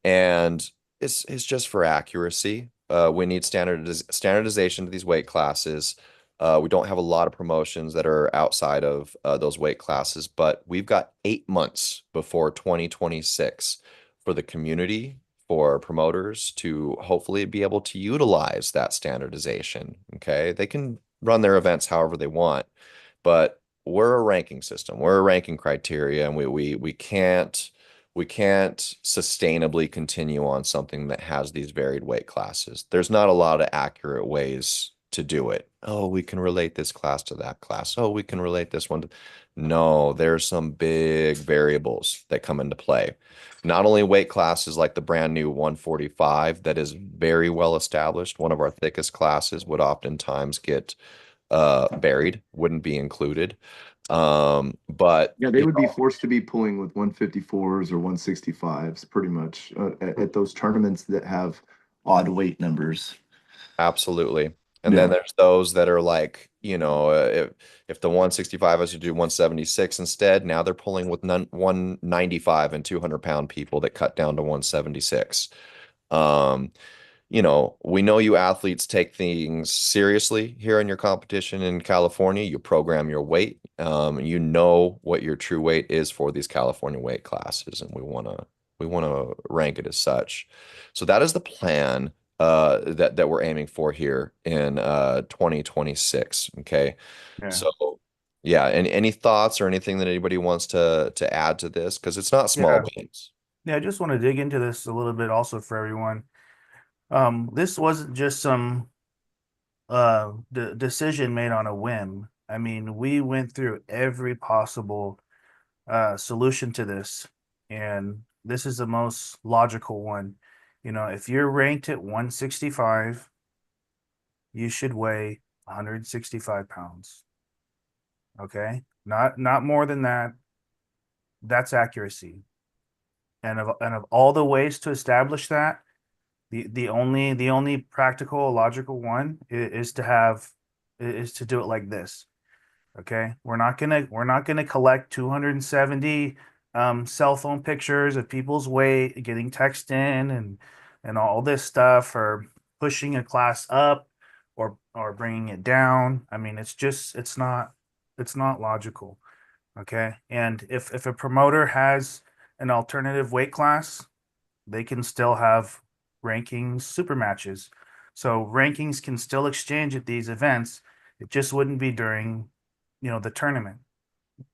And it's just for accuracy. We need standardization to these weight classes. We don't have a lot of promotions that are outside of those weight classes, but we've got 8 months before 2026 for the community, for promoters to hopefully be able to utilize that standardization. Okay. They can run their events however they want, but we're a ranking system. We're a ranking criteria, and we can't sustainably continue on something that has these varied weight classes. There's not a lot of accurate ways to do it. Oh, we can relate this class to that class. Oh, we can relate this one to... No, there's some big variables that come into play. Not only weight classes like the brand new 145 that is very well established. One of our thickest classes would oftentimes get buried, wouldn't be included. But Yeah, they would be forced to be pulling with 154s or 165s pretty much at those tournaments that have odd weight numbers. absolutely. And then Yeah. there's those that are like, if the 165 has to do 176 instead, now they're pulling with 195 and 200-pound people that cut down to 176. Um, we know you athletes take things seriously here in your competition in California. You program your weight. You know what your true weight is for these California weight classes, and we want to rank it as such. So that is the plan that we're aiming for here in 2026. Okay. Yeah. So yeah, any thoughts or anything that anybody wants to add to this? Because it's not small Yeah. beans. Yeah, I just want to dig into this a little bit also for everyone. This wasn't just some decision made on a whim. I mean, we went through every possible solution to this, and this is the most logical one. If you're ranked at 165, you should weigh 165 pounds. Okay? Not more than that. That's accuracy. And of all the ways to establish that, the only practical logical one is to do it like this. Okay, we're not gonna collect 270 cell phone pictures of people's weight getting text in and all this stuff, or pushing a class up or bringing it down. I mean, it's not logical. Okay, and if a promoter has an alternative weight class, they can still have rankings super matches. So rankings can still exchange at these events. It just wouldn't be during, the tournament.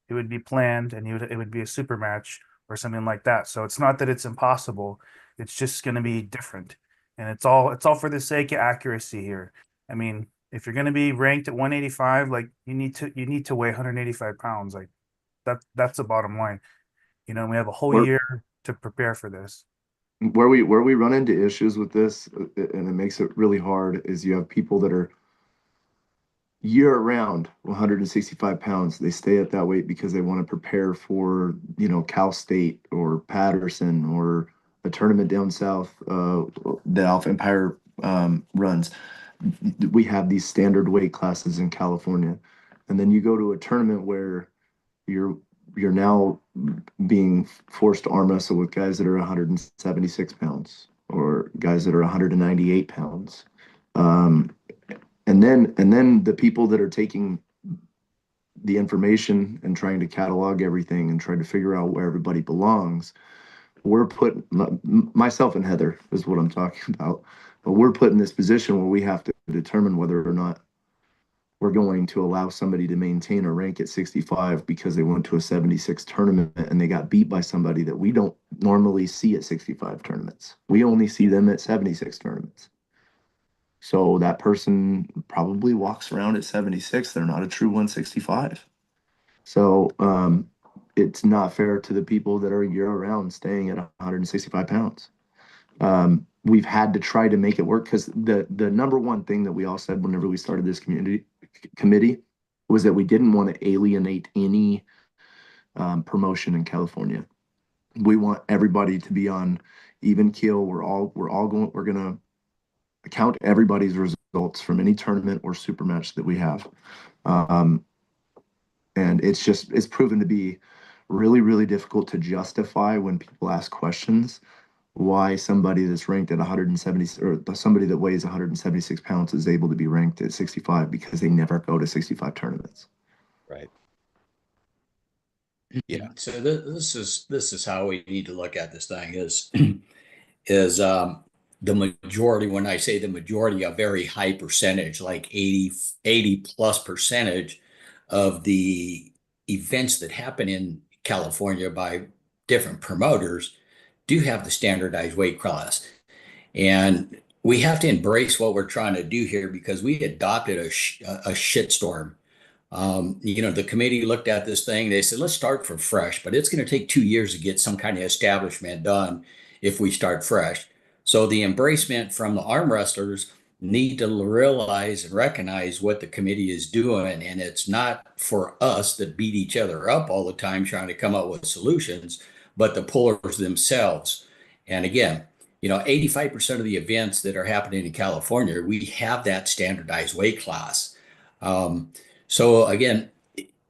It would be planned, and it would be a super match or something like that. So it's not that it's impossible. It's just going to be different. And it's all for the sake of accuracy here. I mean, if you're going to be ranked at 185, like you need to weigh 185 pounds. Like that's the bottom line. We have a whole Where year to prepare for this. where we run into issues with this, and it makes it really hard, is you have people that are year round 165 pounds. They stay at that weight because they want to prepare for, Cal State or Patterson or a tournament down south, the Alpha Empire runs. We have these standard weight classes in California, and then you go to a tournament where you're you're now being forced to arm wrestle with guys that are 176 pounds or guys that are 198 pounds. Um, and then the people that are taking the information and trying to catalog everything and trying to figure out where everybody belongs, we're put myself and Heather is what I'm talking about. But we're put in this position where we have to determine whether or not we're going to allow somebody to maintain a rank at 65 because they went to a 76 tournament and they got beat by somebody that we don't normally see at 65 tournaments. We only see them at 76 tournaments. So that person probably walks around at 76. They're not a true 165. So it's not fair to the people that are year round staying at 165 pounds. We've had to try to make it work because the number one thing that we all said whenever we started this committee was that we didn't want to alienate any promotion in California. We want everybody to be on even keel. We're gonna count everybody's results from any tournament or super match that we have. Um, and it's proven to be really, really difficult to justify when people ask questions why somebody that's ranked at 170 or somebody that weighs 176 pounds is able to be ranked at 65 because they never go to 65 tournaments. Right. Yeah. So this is how we need to look at this thing is the majority. When I say the majority, a very high percentage, like 80 plus percentage of the events that happen in California by different promoters do have the standardized weight class. And we have to embrace what we're trying to do here because we adopted a shitstorm. The committee looked at this thing. They said, let's start from fresh, but it's going to take 2 years to get some kind of establishment done if we start fresh. So the embracement from the arm wrestlers need to realize and recognize what the committee is doing. And it's not for us that beat each other up all the time trying to come up with solutions, but the pullers themselves. And again, 85% of the events that are happening in California, we have that standardized weight class. Um, so again,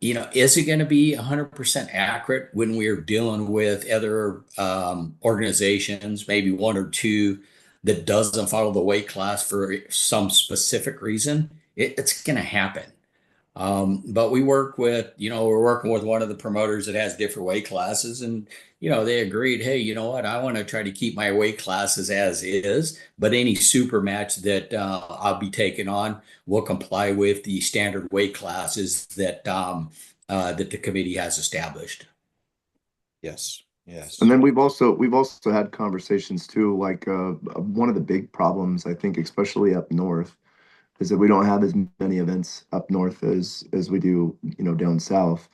is it going to be 100% accurate when we're dealing with other organizations, maybe one or two that doesn't follow the weight class for some specific reason? It's going to happen. But we're working with one of the promoters that has different weight classes, and they agreed, hey, you know what, I want to try to keep my weight classes as is, but any super match that I'll be taking on will comply with the standard weight classes that the committee has established. Yes. Yes. And then we've also had conversations too, like one of the big problems I think, especially up north, is that we don't have as many events up north as we do, down south.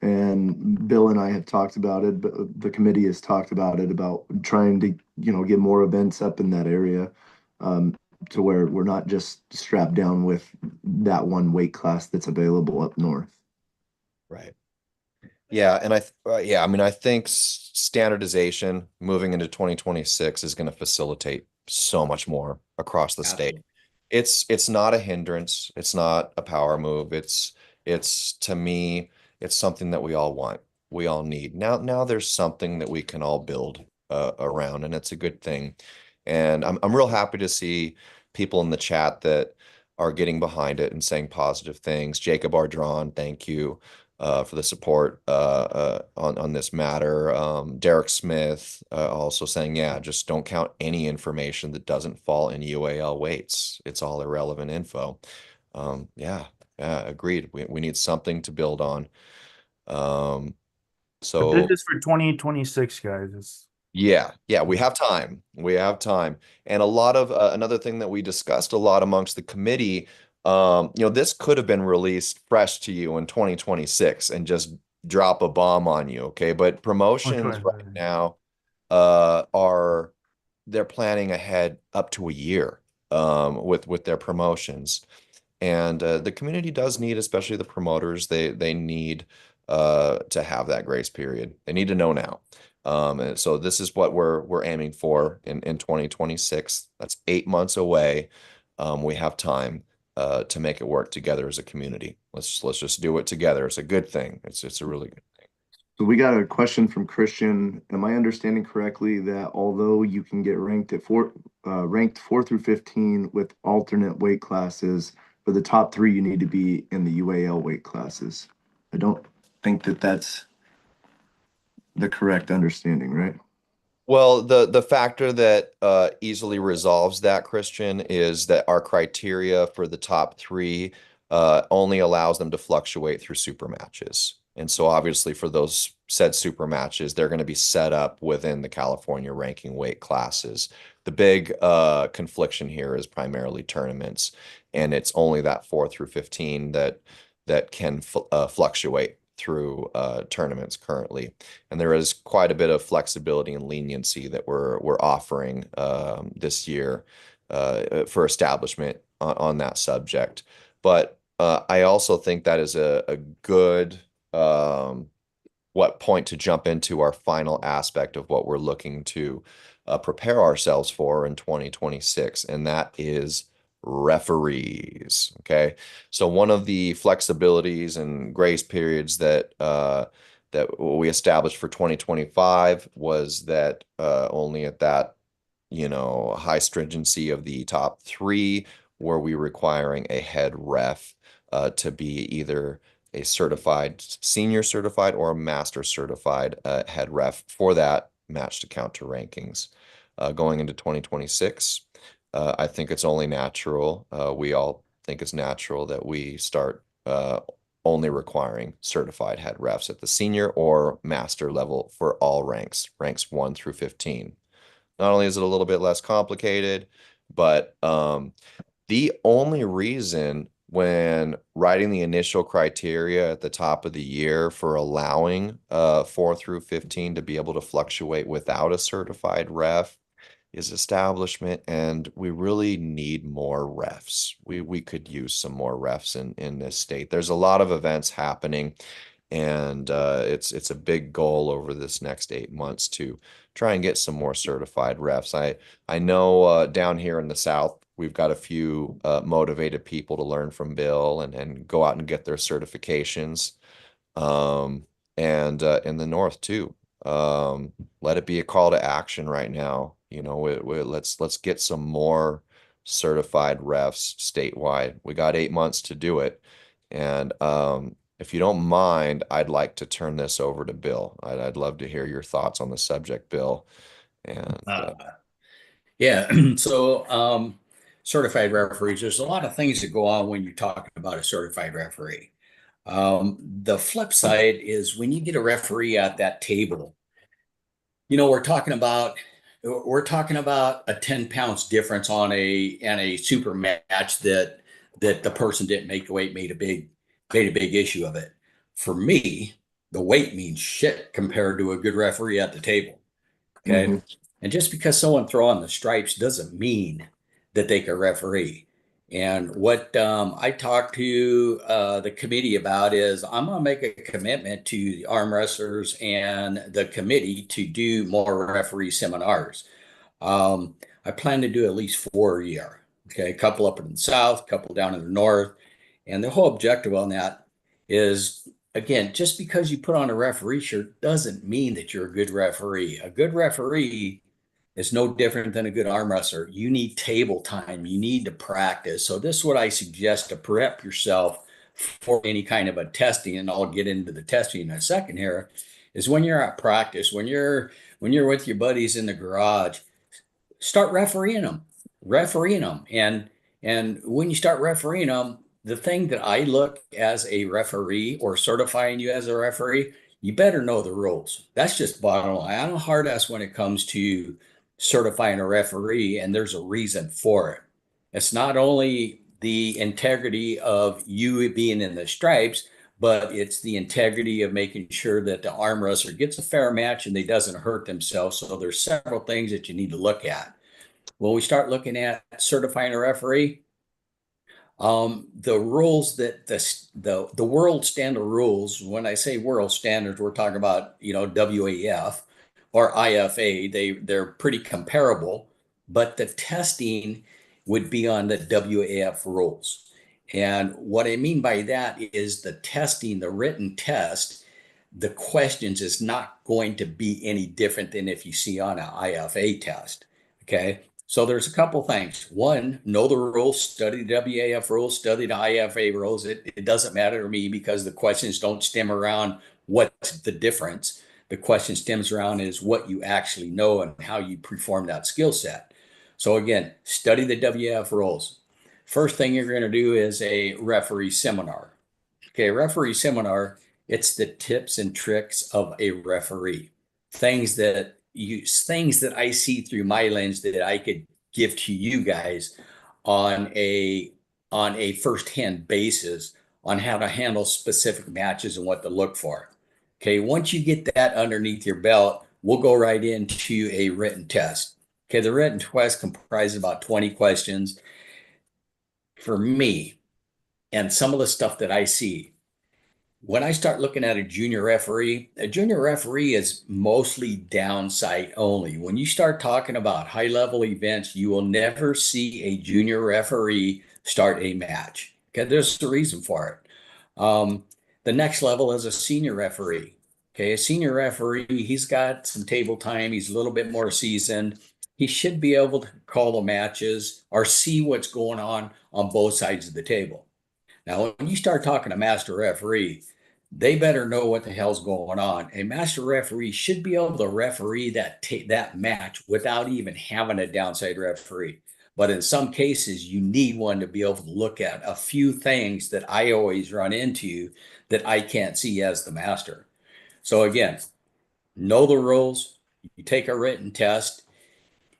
And Bill and I have talked about it, but the committee has talked about it, about trying to, get more events up in that area, to where we're not just strapped down with that one weight class that's available up north. Right. Yeah, and I mean, I think standardization moving into 2026 is going to facilitate so much more across the state. Absolutely. It's not a hindrance. It's not a power move. It's to me, it's something that we all want. We all need. Now there's something that we can all build around, and it's a good thing. And I'm real happy to see people in the chat that are getting behind it and saying positive things. Jacob Ardron, thank you for the support on this matter. Derek Smith also saying, yeah, just don't count any information that doesn't fall in UAL weights. It's all irrelevant info. Yeah, agreed. We need something to build on. But this So is for 2026, guys. yeah, we have time. We have time. And a lot of another thing that we discussed a lot amongst the committee, this could have been released fresh to you in 2026 and just drop a bomb on you, okay? But promotions right 2025. now are they're planning ahead up to a year with their promotions. And the community does need, especially the promoters, they need to have that grace period. They need to know now. And so this is what we're aiming for in 2026. That's 8 months away. We have time to make it work together as a community. Let's just do it together. It's a good thing. It's a really good thing. So we got a question from Christian. Am I understanding correctly that although you can get ranked 4 through 15 with alternate weight classes, for the top three, you need to be in the UAL weight classes? I don't think that that's the correct understanding, right? Well, the factor that easily resolves that, Christian, is that our criteria for the top three only allows them to fluctuate through super matches. And so obviously for those said super matches, they're going to be set up within the California ranking weight classes. The big confliction here is primarily tournaments, and it's only that 4 through 15 that can fluctuate through tournaments currently. And there is quite a bit of flexibility and leniency that we're offering this year for establishment on that subject. But I also think that is a good what point to jump into our final aspect of what we're looking to prepare ourselves for in 2026, and that is referees. Okay, so one of the flexibilities and grace periods that we established for 2025 was that only at that high stringency of the top three were we requiring a head ref to be either a certified, senior certified, or a master certified head ref for that match to count to rankings. Going into 2026, I think it's only natural. We all think it's natural that we start only requiring certified head refs at the senior or master level for all ranks 1 through 15. Not only is it a little bit less complicated, but the only reason when writing the initial criteria at the top of the year for allowing 4 through 15 to be able to fluctuate without a certified ref is establishment, and we really need more refs. We could use some more refs in this state. There's a lot of events happening, and it's a big goal over this next 8 months to try and get some more certified refs. I know down here in the South, we've got a few motivated people to learn from Bill and go out and get their certifications. And in the North too. Let it be a call to action right now. Let's get some more certified refs statewide. We got 8 months to do it. And if you don't mind, I'd like to turn this over to Bill. I'd love to hear your thoughts on the subject, Bill. And Yeah. So, certified referees, there's a lot of things that go on when you're talking about a certified referee. The flip side is when you get a referee at that table, we're talking about a 10 pounds difference on a super match that the person didn't make the weight, made a big issue of it. For me, the weight means shit compared to a good referee at the table. Okay. Mm-hmm. And just because someone throw on the stripes doesn't mean that they can referee. And what I talked to the committee about is I'm going to make a commitment to the arm wrestlers and the committee to do more referee seminars. I plan to do at least 4 a year. Okay, a couple up in the south, a couple down in the north. And the whole objective on that is, again, just because you put on a referee shirt doesn't mean that you're a good referee. A good referee is no different than a good arm wrestler. You need table time. You need to practice. So this is what I suggest to prep yourself for any kind of a testing, and I'll get into the testing in a second here, is when you're at practice, when you're with your buddies in the garage, start refereeing them. And when you start refereeing them, the thing that I look as a referee or certifying you as a referee, you better know the rules. That's just bottom line. I'm a hard ass when it comes to certifying a referee, and there's a reason for it. It's not only the integrity of you being in the stripes, but it's the integrity of making sure that the arm wrestler gets a fair match and they doesn't hurt themselves. So there's several things that you need to look at. When we start looking at certifying a referee, the rules that the world standard rules, when I say world standards, we're talking about, WAF or IFA. They're pretty comparable, but the testing would be on the WAF rules. And what I mean by that is the testing, the written test, the questions is not going to be any different than if you see on an IFA test. Okay. So there's a couple things. One, know the rules, study the WAF rules, study the IFA rules. It doesn't matter to me because the questions don't stem around what's the difference. The question stems around is what you actually know and how you perform that skill set. So again, study the WAF rules. First thing you're going to do is a referee seminar. Okay, referee seminar, it's the tips and tricks of a referee. Things that I see through my lens that I could give to you guys on a first-hand basis on how to handle specific matches and what to look for. Okay, once you get that underneath your belt, we'll go right into a written test. Okay, the written test comprises about 20 questions. For me, and some of the stuff that I see, when I start looking at a junior referee is mostly downside only. When you start talking about high level events, you will never see a junior referee start a match. Okay, there's a reason for it. The next level is a senior referee. Okay, a senior referee, he's got some table time, he's a little bit more seasoned. He should be able to call the matches or see what's going on both sides of the table. Now, when you start talking to master referee, they better know what the hell's going on. A master referee should be able to referee that match without even having a downside referee. But in some cases, you need one to be able to look at a few things that I always run into that I can't see as the master. So again, know the rules. You take a written test.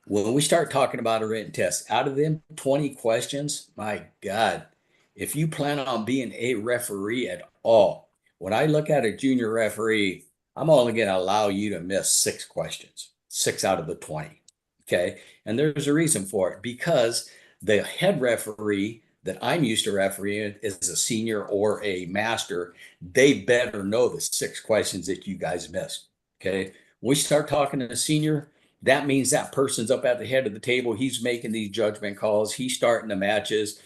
When we start talking about a written test, out of them 20 questions, my God, if you plan on being a referee at all, when I look at a junior referee, I'm only going to allow you to miss 6 questions, 6 out of the 20. Okay. And there's a reason for it because the head referee that I'm used to refereeing is a senior or a master. They better know the 6 questions that you guys missed. Okay. When we start talking to a senior, that means that person's up at the head of the table. He's making these judgment calls. He's starting the matches.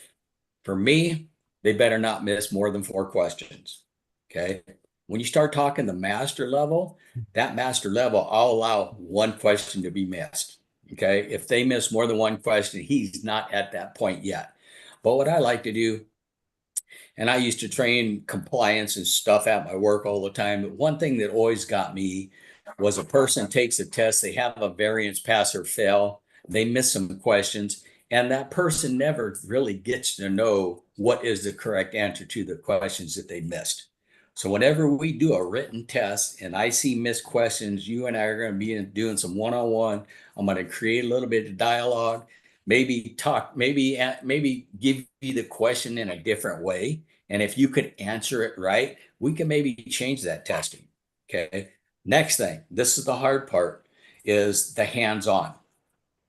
For me, they better not miss more than 4 questions. Okay. When you start talking the master level, that master level, I'll allow 1 question to be missed. Okay. If they miss more than 1 question, he's not at that point yet. But what I like to do, and I used to train compliance and stuff at my work all the time, but one thing that always got me was a person takes a test, they have a variance pass or fail, they miss some questions, and that person never really gets to know what is the correct answer to the questions that they missed. So whenever we do a written test and I see missed questions, you and I are going to be doing some one-on-one. I'm going to create a little bit of dialogue, maybe talk, maybe give you the question in a different way. And if you could answer it right, we can maybe change that testing. Okay. Next thing, this is the hard part, is the hands-on.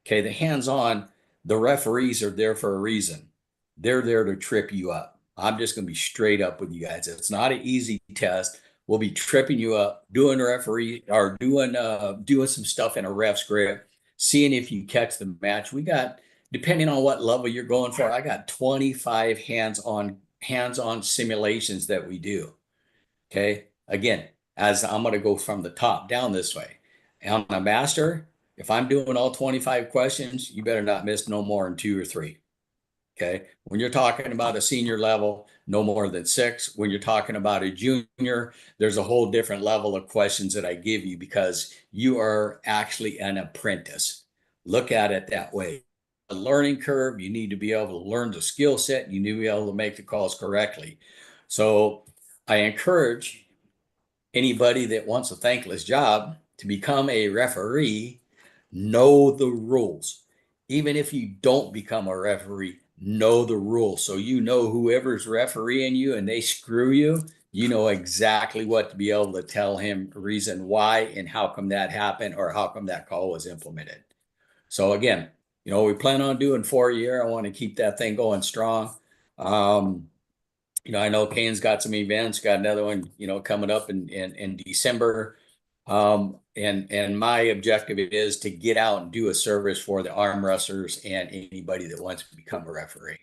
Okay, the hands-on, the referees are there for a reason. They're there to trip you up. I'm just going to be straight up with you guys. It's not an easy test. We'll be tripping you up, doing referee or doing some stuff in a ref script, seeing if you catch the match. We got, depending on what level you're going for, I got 25 hands-on simulations that we do. Okay. Again, as I'm going to go from the top down this way. On a master, if I'm doing all 25 questions, you better not miss no more than 2 or 3. Okay. When you're talking about a senior level, no more than 6. When you're talking about a junior, there's a whole different level of questions that I give you because you are actually an apprentice. Look at it that way. A learning curve, you need to be able to learn the skill set. You need to be able to make the calls correctly. So I encourage anybody that wants a thankless job to become a referee, know the rules. Even if you don't become a referee, know the rules. So you know whoever's refereeing you and they screw you, you know exactly what to be able to tell him reason why and how come that happened or how come that call was implemented. So again, we plan on doing 4 a year. I want to keep that thing going strong. I know Kane's got some events, got another one, coming up in December. And my objective is to get out and do a service for the arm wrestlers and anybody that wants to become a referee.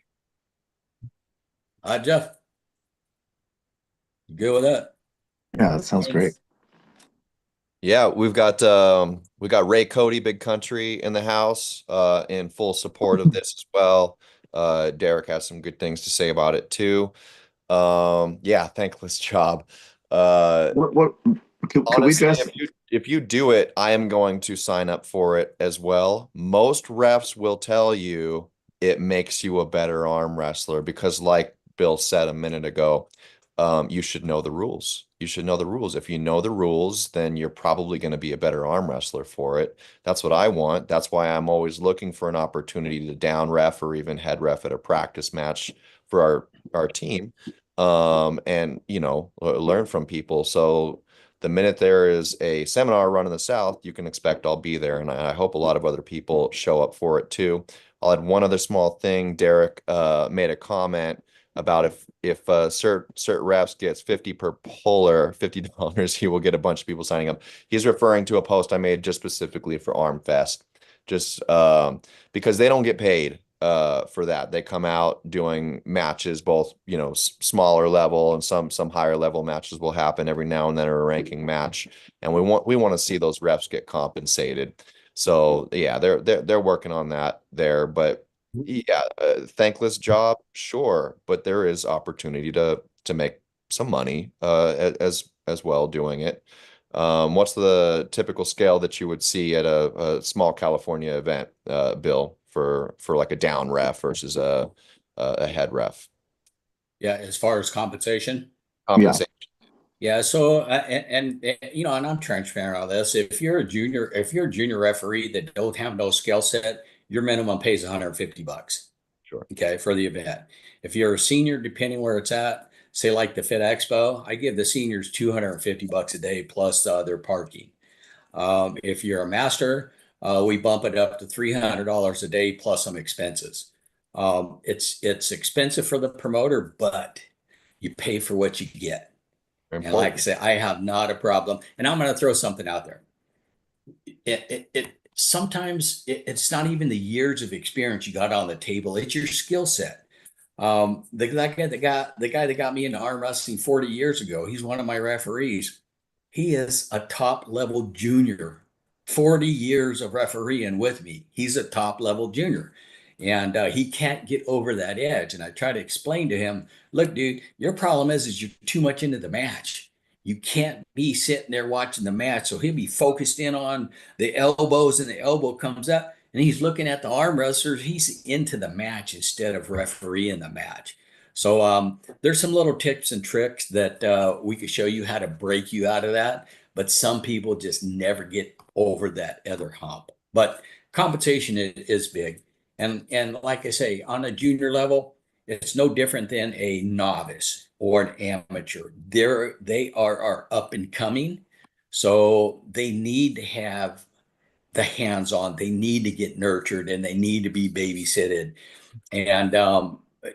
Jeff, you good with that? Yeah, that sounds great. Yeah, we got Ray Cody, Big Country in the house, in full support of this as well. Derek has some good things to say about it too. Yeah, thankless job. What could we Honestly, just if you do it, I am going to sign up for it as well. Most refs will tell you it makes you a better arm wrestler because, like Bill said a minute ago, you should know the rules. You should know the rules. If you know the rules, then you're probably going to be a better arm wrestler for it. That's what I want. That's why I'm always looking for an opportunity to down ref or even head ref at a practice match for our team. And learn from people. So the minute there is a seminar run in the South, you can expect I'll be there. And I hope a lot of other people show up for it too. I'll add one other small thing. Derek made a comment about if Cert Refs gets 50 per puller, $50, he will get a bunch of people signing up. He's referring to a post I made just specifically for ArmFest, just because they don't get paid for that. They come out doing matches, both smaller level and some higher level matches will happen every now and then, or a ranking match, and we want to see those refs get compensated. So yeah, they're working on that there, but yeah, thankless job, sure, but there is opportunity to make some money as well doing it. What's the typical scale that you would see at a small California event, Bill, for like a down ref versus a head ref? Yeah, as far as compensation. Compensation. Yeah, so and I'm transparent on this. If you're a junior referee that don't have no skill set, your minimum pays $150. Sure. Okay, for the event. If you're a senior, depending where it's at, say like the Fit Expo, I give the seniors $250 a day plus their parking. If you're a master, we bump it up to $300 a day plus some expenses. It's expensive for the promoter, but you pay for what you get. Very And like I important. say, I have not a problem. And I'm going to throw something out there. Sometimes it's not even the years of experience you got on the table; it's your skill set. The guy that got me into arm wrestling 40 years ago, he's one of my referees. He is a top level junior, 40 years of refereeing with me. He's a top level junior. And he can't get over that edge. And I try to explain to him, look, dude, your problem is you're too much into the match. You can't be sitting there watching the match. So he'll be focused in on the elbows, and the elbow comes up and he's looking at the arm wrestlers. He's into the match instead of refereeing the match. So there's some little tips and tricks that we could show you how to break you out of that. But some people just never get over that other hump. But compensation is big. And like I say, on a junior level, it's no different than a novice or an amateur. They are up and coming. So they need to have the hands on. They need to get nurtured and they need to be babysitted. And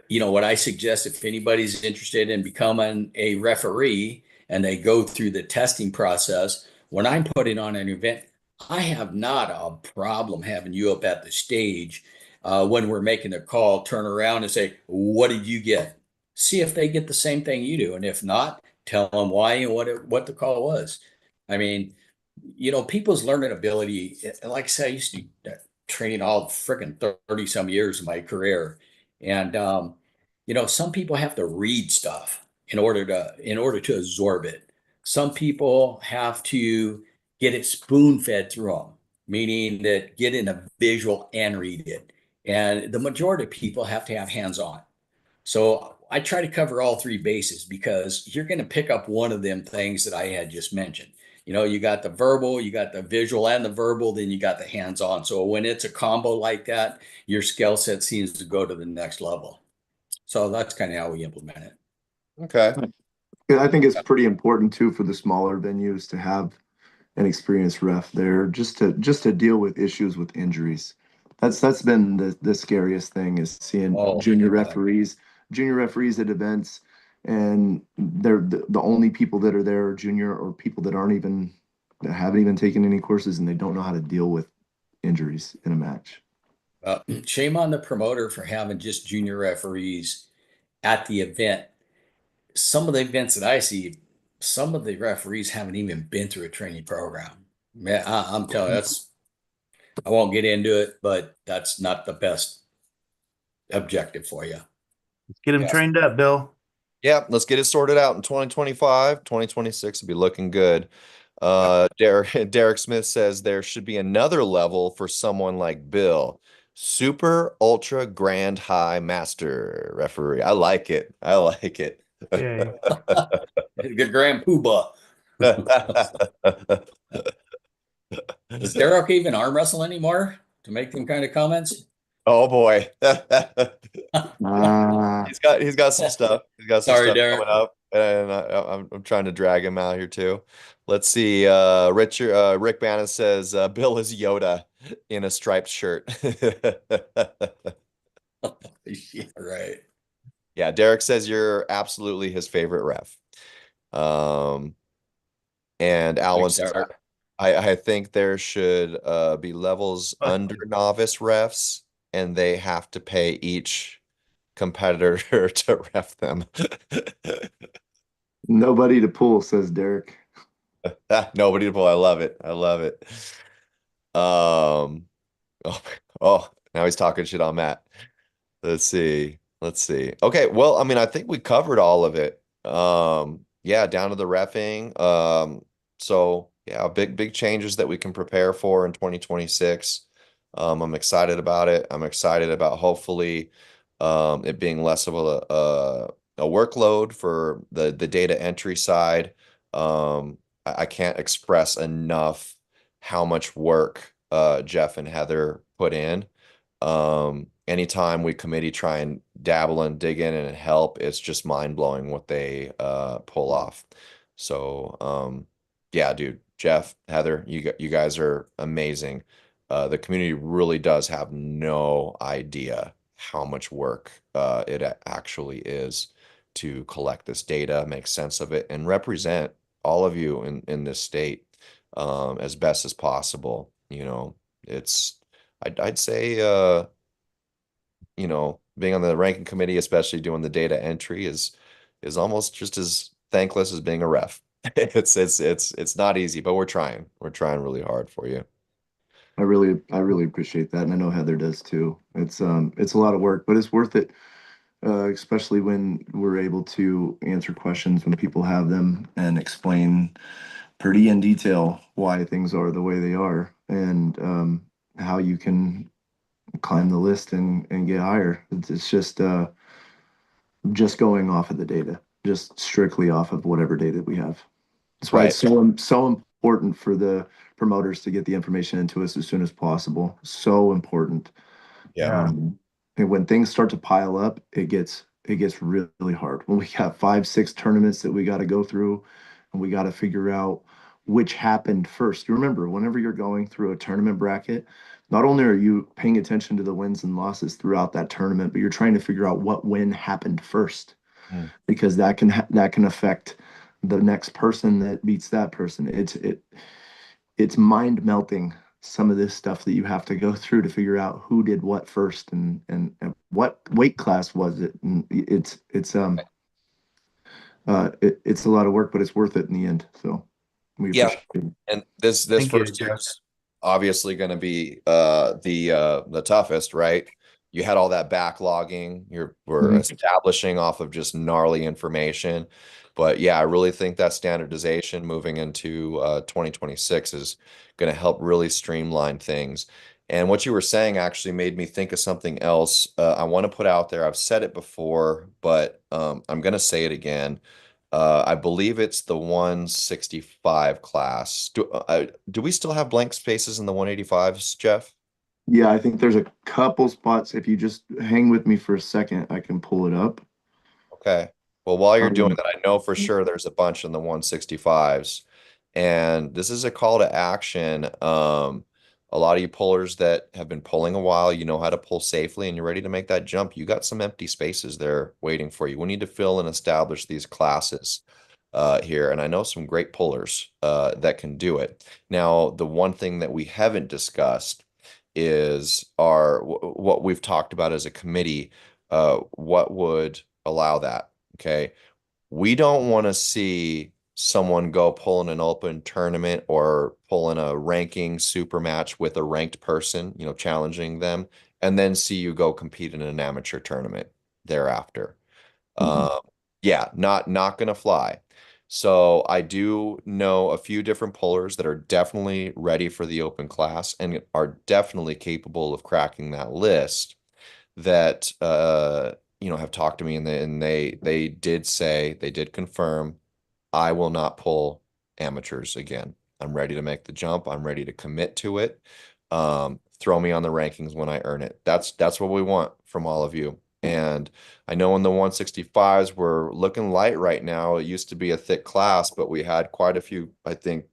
what I suggest, if anybody's interested in becoming a referee and they go through the testing process, when I'm putting on an event, I have not a problem having you up at the stage when we're making a call, turn around and say, "What did you get?" See if they get the same thing you do, and if not, tell them why and what the call was. I mean, people's learning ability. Like I said, I used to train all freaking 30 some years of my career. And some people have to read stuff in order to absorb it. Some people have to get it spoon fed through them, meaning that get in a visual and read it. And the majority of people have to have hands on. So I try to cover all three bases because you're going to pick up one of them things that I had just mentioned. You got the verbal, you got the visual and the verbal, then you got the hands-on. So when it's a combo like that, your skill set seems to go to the next level. So that's kind of how we implement it. Okay. I think it's pretty important too for the smaller venues to have an experienced ref there just to deal with issues with injuries. That's been the scariest thing is seeing Oh, junior referees at events, and they're the only people that are there are junior or people that aren't even that haven't even taken any courses and they don't know how to deal with injuries in a match. Shame on the promoter for having just junior referees at the event. Some of the events that I see, some of the referees haven't even been through a training program. Man, I'm telling you, I won't get into it, but that's not the best objective for you. Let's get him Yeah. trained up, Bill. Yeah, let's get it sorted out in 2025. 2026 will be looking good. Derek Smith says there should be another level for someone like Bill. Super Ultra Grand High Master Referee. I like it. I like it. Yay. Good grand poobah. Does Derek even arm wrestle anymore to make them kind of comments? Oh boy. Ah, He's got some stuff. He's got some Sorry, stuff Derek. coming up, and I'm trying to drag him out here too. Let's see. Rick Bannon says Bill is Yoda in a striped shirt. Yeah, right. Yeah, Derek says you're absolutely his favorite ref. Um, and Alan Thanks, says Derek. I think there should be levels under novice refs, and they have to pay each competitor to ref them. nobody to pull, says Derek. Nobody to pull. I love it. I love it. Um, oh, oh, now he's talking shit on Matt. Let's see. Let's see. Okay, well, I mean, I think we covered all of it. Yeah, down to the reffing. So yeah, big changes that we can prepare for in 2026. I'm excited about it. I'm excited about hopefully it being less of a workload for the data entry side. I can't express enough how much work Jeff and Heather put in. Anytime we committee try and dabble and dig in and help, it's just mind blowing what they pull off. So yeah, dude, Jeff, Heather, you guys are amazing. The community really does have no idea how much work it actually is to collect this data, make sense of it, and represent all of you in this state as best as possible. You know, it's I'd say being on the ranking committee, especially doing the data entry, is almost just as thankless as being a ref. It's not easy, but we're trying. We're trying really hard for you. I really appreciate that, and I know Heather does too. It's a lot of work, but it's worth it, especially when we're able to answer questions when people have them and explain pretty in detail why things are the way they are and how you can climb the list and get higher. It's just going off of the data, just strictly off of whatever data we have. That's why Right. it's so important for the promoters to get the information into us as soon as possible. So important. Yeah. And when things start to pile up, it gets really hard. When we got 5, 6 tournaments that we got to go through, and we got to figure out which happened first. You remember, whenever you're going through a tournament bracket, not only are you paying attention to the wins and losses throughout that tournament, but you're trying to figure out what win happened first, Mm. because that can affect the next person that beats that person. It's mind melting, some of this stuff that you have to go through to figure out who did what first and what weight class was it. And it's a lot of work, but it's worth it in the end. So we Yeah. appreciate it. And this Thank you, first Jeff. year's obviously going to be the toughest, right? You had all that backlogging. We're Mhm. establishing off of just gnarly information. But yeah, I really think that standardization moving into 2026 is going to help really streamline things. And what you were saying actually made me think of something else I want to put out there. I've said it before, but I'm going to say it again. I believe it's the 165 class. Do we still have blank spaces in the 185s, Jeff? Yeah, I think there's a couple spots. If you just hang with me for a second, I can pull it up. Okay. Well, while you're doing Um, that, I know for sure there's a bunch in the 165s. And this is a call to action. A lot of you pullers that have been pulling a while, you know how to pull safely and you're ready to make that jump. You got some empty spaces there waiting for you. We need to fill and establish these classes. here, and I know some great pullers that can do it. Now, the one thing that we haven't discussed is what we've talked about as a committee, what would allow that. Okay. We don't want to see someone go pull in an open tournament or pull in a ranking super match with a ranked person, challenging them, and then see you go compete in an amateur tournament thereafter. Mhm. Yeah, not gonna fly. So I do know a few different pullers that are definitely ready for the open class and are definitely capable of cracking that list that have talked to me, and they did say, they did confirm, I will not pull amateurs again. I'm ready to make the jump. I'm ready to commit to it. Throw me on the rankings when I earn it. That's what we want from all of you. And I know in the 165s we're looking light right now. It used to be a thick class, but we had quite a few, I think,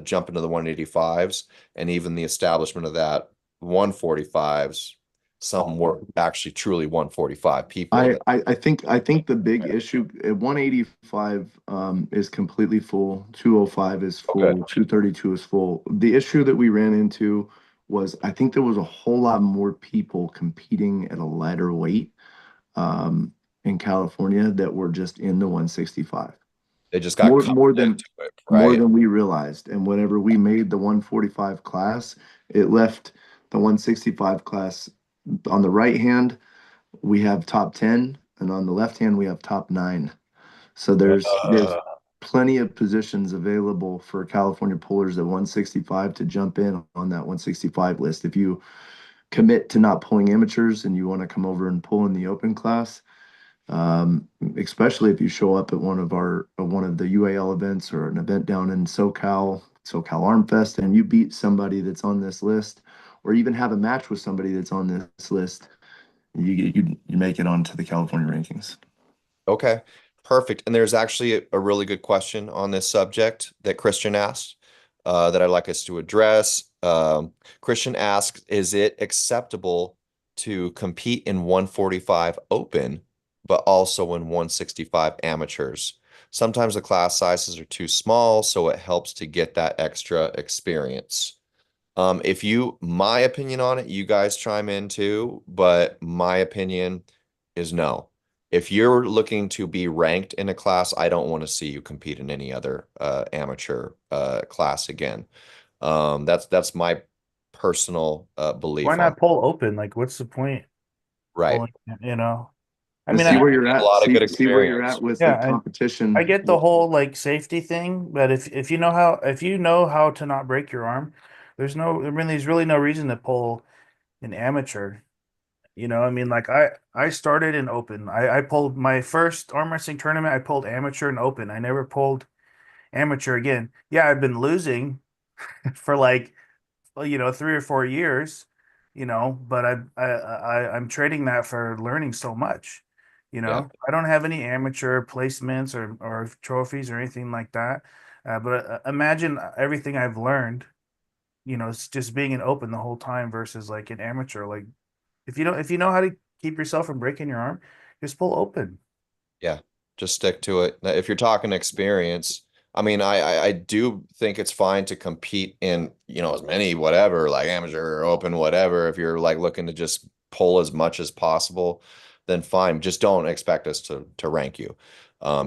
jump into the 185s, and even the establishment of that 145s. Some were actually truly 145 people. I think the big issue at 185 is completely full, 205 is Okay. full, 232 is full. The issue that we ran into was I think there was a whole lot more people competing at a lighter weight um, in California that were just in the 165. They just got More cut more than into it, more right? than we realized. And whenever we made the 145 class, it left the 165 class on the right hand we have top 10, and on the left hand we have top 9. So there's Uh, plenty of positions available for California pullers at 165 to jump in on that 165 list. If you commit to not pulling amateurs and you want to come over and pull in the open class, especially if you show up at one of the UAL events or an event down in SoCal Arm Fest, and you beat somebody that's on this list, or even have a match with somebody that's on this list, you make it onto the California rankings. okay, perfect. And there's actually a really good question on this subject that Christian asked, that I'd like us to address. Christian asks, is it acceptable to compete in 145 open, but also in 165 amateurs? Sometimes the class sizes are too small, so it helps to get that extra experience. My opinion on it, you guys chime in too, but my opinion is no. If you're looking to be ranked in a class, I don't want to see you compete in any other amateur class again. That's my personal Why belief on. not pull open? Like, what's the point Right. pulling, you know? I To mean, see You where you you're get a at, lot of good see where you're experience. at with the yeah, I competition. get the whole like safety thing, but if you know how to not break your arm, there's really no reason to pull an amateur. I mean, like I started in open. I pulled my first arm wrestling tournament. I pulled amateur and open. I never pulled amateur again. Yeah, I've been losing for like 3 or 4 years, but I'm trading that for learning so much. Yeah. I don't have any amateur placements or trophies or anything like that. But imagine everything I've learned, it's just being an open the whole time versus like an amateur. Like if you know how to keep yourself from breaking your arm, just pull open. Yeah, just stick to it. Now, if you're talking experience, I mean, I do think it's fine to compete in, as many whatever, like amateur or open, whatever. If you're like looking to just pull as much as possible, then fine. Just don't expect us to rank you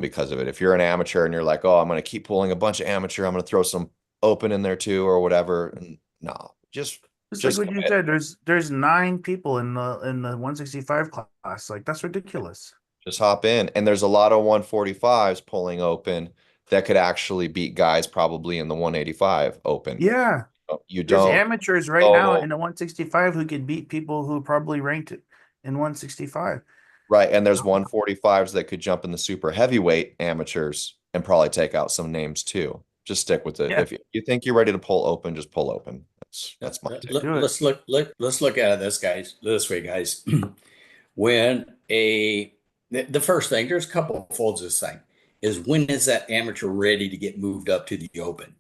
because of it. If you're an amateur and you're like, oh, I'm gonna keep pulling a bunch of amateur, I'm gonna throw some open in there too or whatever. No, Just like just what you commit. said, there's 9 people in the 165 class. Like that's ridiculous. Just hop in. And there's a lot of 145s pulling open that could actually beat guys probably in the 185 open. Yeah. You There's don't. amateurs right now Oh, in the 165 who could beat people who probably ranked in 165. right. And there's 145s that could jump in the super heavyweight amateurs and probably take out some names too. Just stick with it. Yeah, If you think you're ready to pull open, just pull open. That's my take. do it. Let's look at it this way, guys. When the first thing, there's a couple of folds of this thing, is when is that amateur ready to get moved up to the open?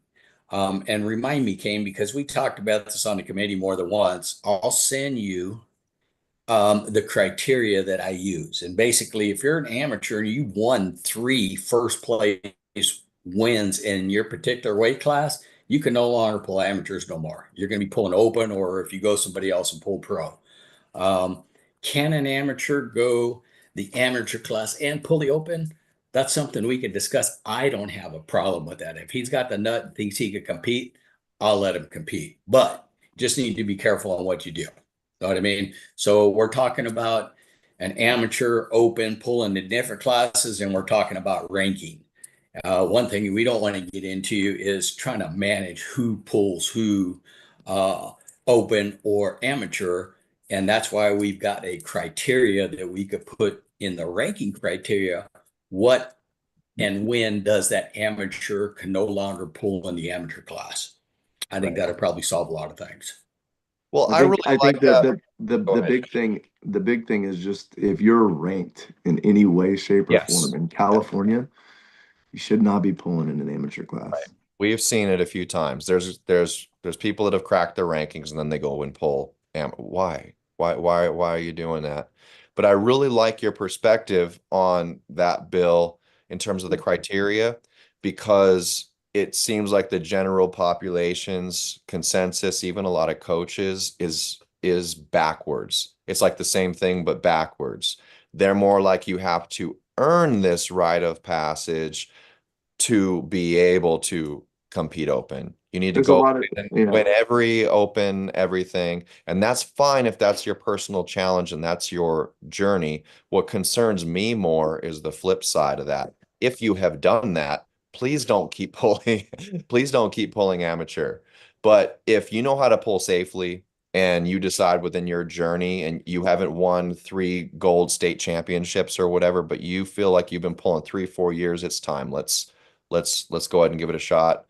And remind me, Kane, because we talked about this on the committee more than once. I'll send you the criteria that I use. And basically, if you're an amateur and you won 3 first place wins in your particular weight class, you can no longer pull amateurs no more. You're going to be pulling open, or if you go somebody else and pull pro. Um, can an amateur go the amateur class and pull the open? That's something we could discuss. I don't have a problem with that. If he's got the nut and thinks he could compete, I'll let him compete. But just need to be careful on what you do. Know what I mean? So we're talking about an amateur open pulling the different classes, and we're talking about ranking. One thing we don't want to get into is trying to manage who pulls who, uh, open or amateur. And that's why we've got a criteria that we could put in the ranking criteria. What and when does that amateur can no longer pull in the amateur class? I think Right. that'll probably solve a lot of things. Well, I I think really I like think that that. Go the ahead. big thing is just if you're ranked in any way, shape, or Yes. form in California, you should not be pulling in an amateur Right. class. We've seen it a few times. There's people that have cracked their rankings and then they go and pull. Why? Why are you doing that? But I really like your perspective on that, Bill, in terms of the criteria, because it seems like the general population's consensus, even a lot of coaches, is backwards. It's like the same thing, but backwards. They're more like you have to earn this rite of passage to be able to compete open. You need to There's a go lot of and yeah. win every open, everything. And that's fine if that's your personal challenge and that's your journey. What concerns me more is the flip side of that. If you have done that, please don't keep pulling, please don't keep pulling amateur. But if you know how to pull safely and you decide within your journey and you haven't won 3 gold state championships or whatever, but you feel like you've been pulling 3, 4 years, it's time. Let's go ahead and give it a shot.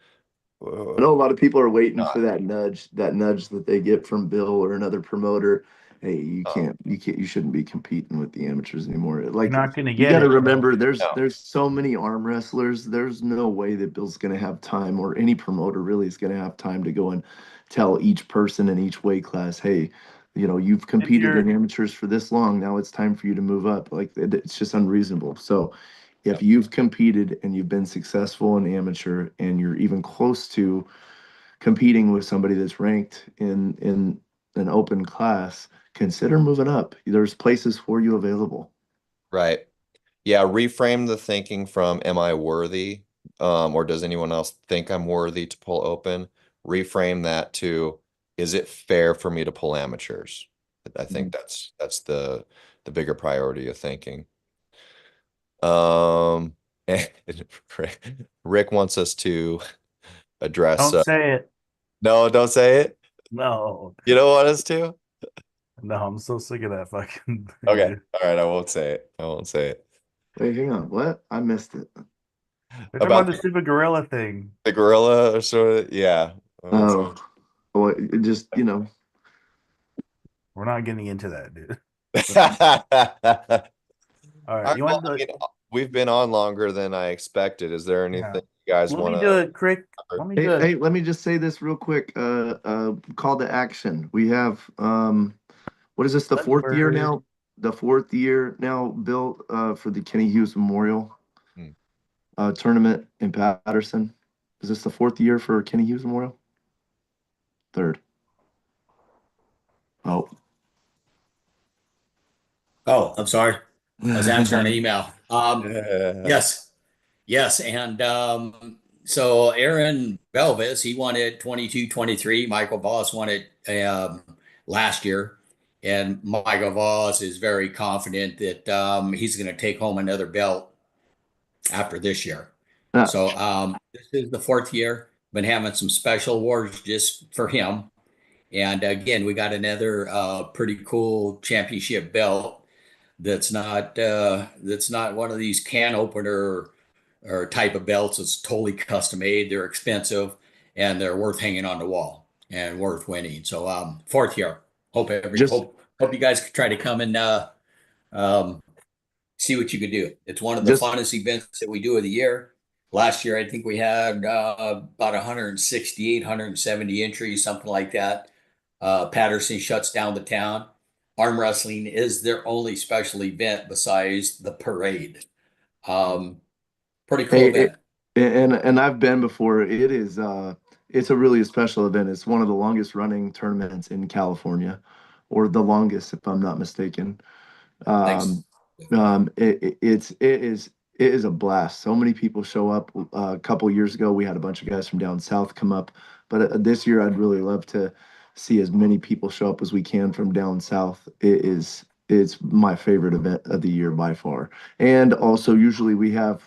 I know a lot of people are waiting Not. for that nudge that they get from Bill or another promoter. Hey, Oh, you shouldn't be competing with the amateurs anymore. You're Like not going to you get got to it, bro. remember, no. there's so many arm wrestlers. There's no way that Bill's going to have time, or any promoter really is going to have time to go and tell each person in each weight class, hey, you've If competed in you're amateurs for this long. Now it's time for you to move up. Like it's just unreasonable. So if Yep. you've competed and you've been successful in amateur and you're even close to competing with somebody that's ranked in an open class, consider moving up. There's places for you available. Right. Yeah, reframe the thinking from am I worthy? Or does anyone else think I'm worthy to pull open? Reframe that to is it fair for me to pull amateurs? I think that's the bigger priority of thinking. And Rick wants us to address don't say it. no, don't say it. No, You don't want us to? no, I'm so sick of that fucking thing, Okay. dude. All right, I won't say it. I won't say it. Wait, hang on. What? I missed it. They're talking about About the stupid gorilla thing. the gorilla or sort of, yeah. Oh, well, it just, We're not getting into that, dude. All All right, right, you well, want to? we've been on longer than I expected. Is there Yeah. anything you guys Let want me do to it, Crick. cover? Let me hey, do it. hey, let me just say this real quick. Call to action. We have, what is this, the fourth year Lindbergh. now? The fourth year now, Bill, for the Kenny Hughes Memorial Hmm. Tournament in Patterson. Is this the fourth year for Kenny Hughes Memorial? Third. Oh. Oh, I'm sorry. I was answering an email. Yeah. Yes, yes. And so Aaron Belvis, he won it 22, 23. Michael Voss won it last year. And Michael Voss is very confident that he's going to take home another belt after this year. Ah, So this is the fourth year. Been having some special awards just for him. And again, we got another pretty cool championship belt that's not one of these can opener or type of belts. It's totally custom made. They're expensive and they're worth hanging on the wall and worth winning. So fourth year. just Hope you guys could try to come and um, see what you could do. It's one of the just funnest events that we do of the year. Last year, I think we had about 168, 170 entries, something like that. Patterson shuts down the town. Arm wrestling is their only special event besides the parade. Um, Pretty cool hey, event. And I've been before. It's a really special event. It's one of the longest running tournaments in California, or the longest, if I'm not mistaken. Thanks. Um, it is a blast. So many people show up. A couple years ago, we had a bunch of guys from down south come up, but this year, I'd really love to see as many people show up as we can from down south. It's my favorite event of the year by far. And also, usually we have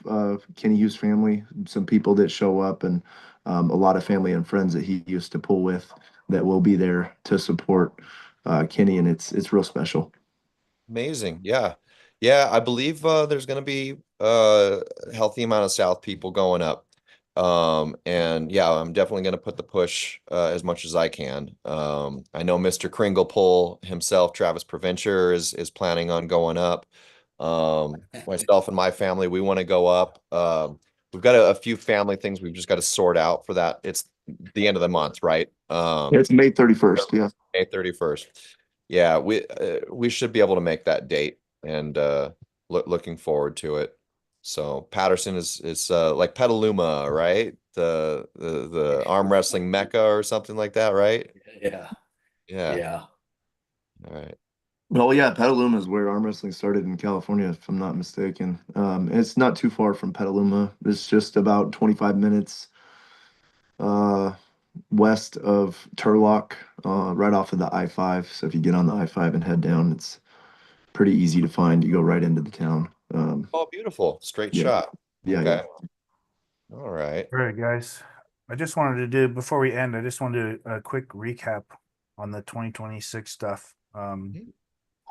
Kenny Hughes' family, some people that show up, and a lot of family and friends that he used to pull with that will be there to support Kenny, and it's real special. Amazing. Yeah. Yeah, I believe there's going to be a healthy amount of South people going up. And yeah, I'm definitely going to put the push as much as I can. I know Mr. Kringlepole himself, Travis Provencher, is planning on going up. Myself and my family, we want to go up. We've got a few family things we've just got to sort out for that. It's the end of the month, right? It's May 31st. Yeah. May 31st. Yeah, we should be able to make that date and looking forward to it. So Patterson is like Petaluma, right? The arm wrestling mecca or something like that, right? Yeah. Yeah. Yeah. All right. Well, yeah, Petaluma is where arm wrestling started in California, if I'm not mistaken. It's not too far from Petaluma. It's just about 25 minutes uh, west of Turlock, right off of the I-5. So if you get on the I-5 and head down, it's pretty easy to find. You go right into the town. Oh, beautiful. Straight Yeah, shot. yeah, yeah. Okay. All right. All right, guys. I just wanted to do before we end. I just wanted to do a quick recap on the 2026 stuff.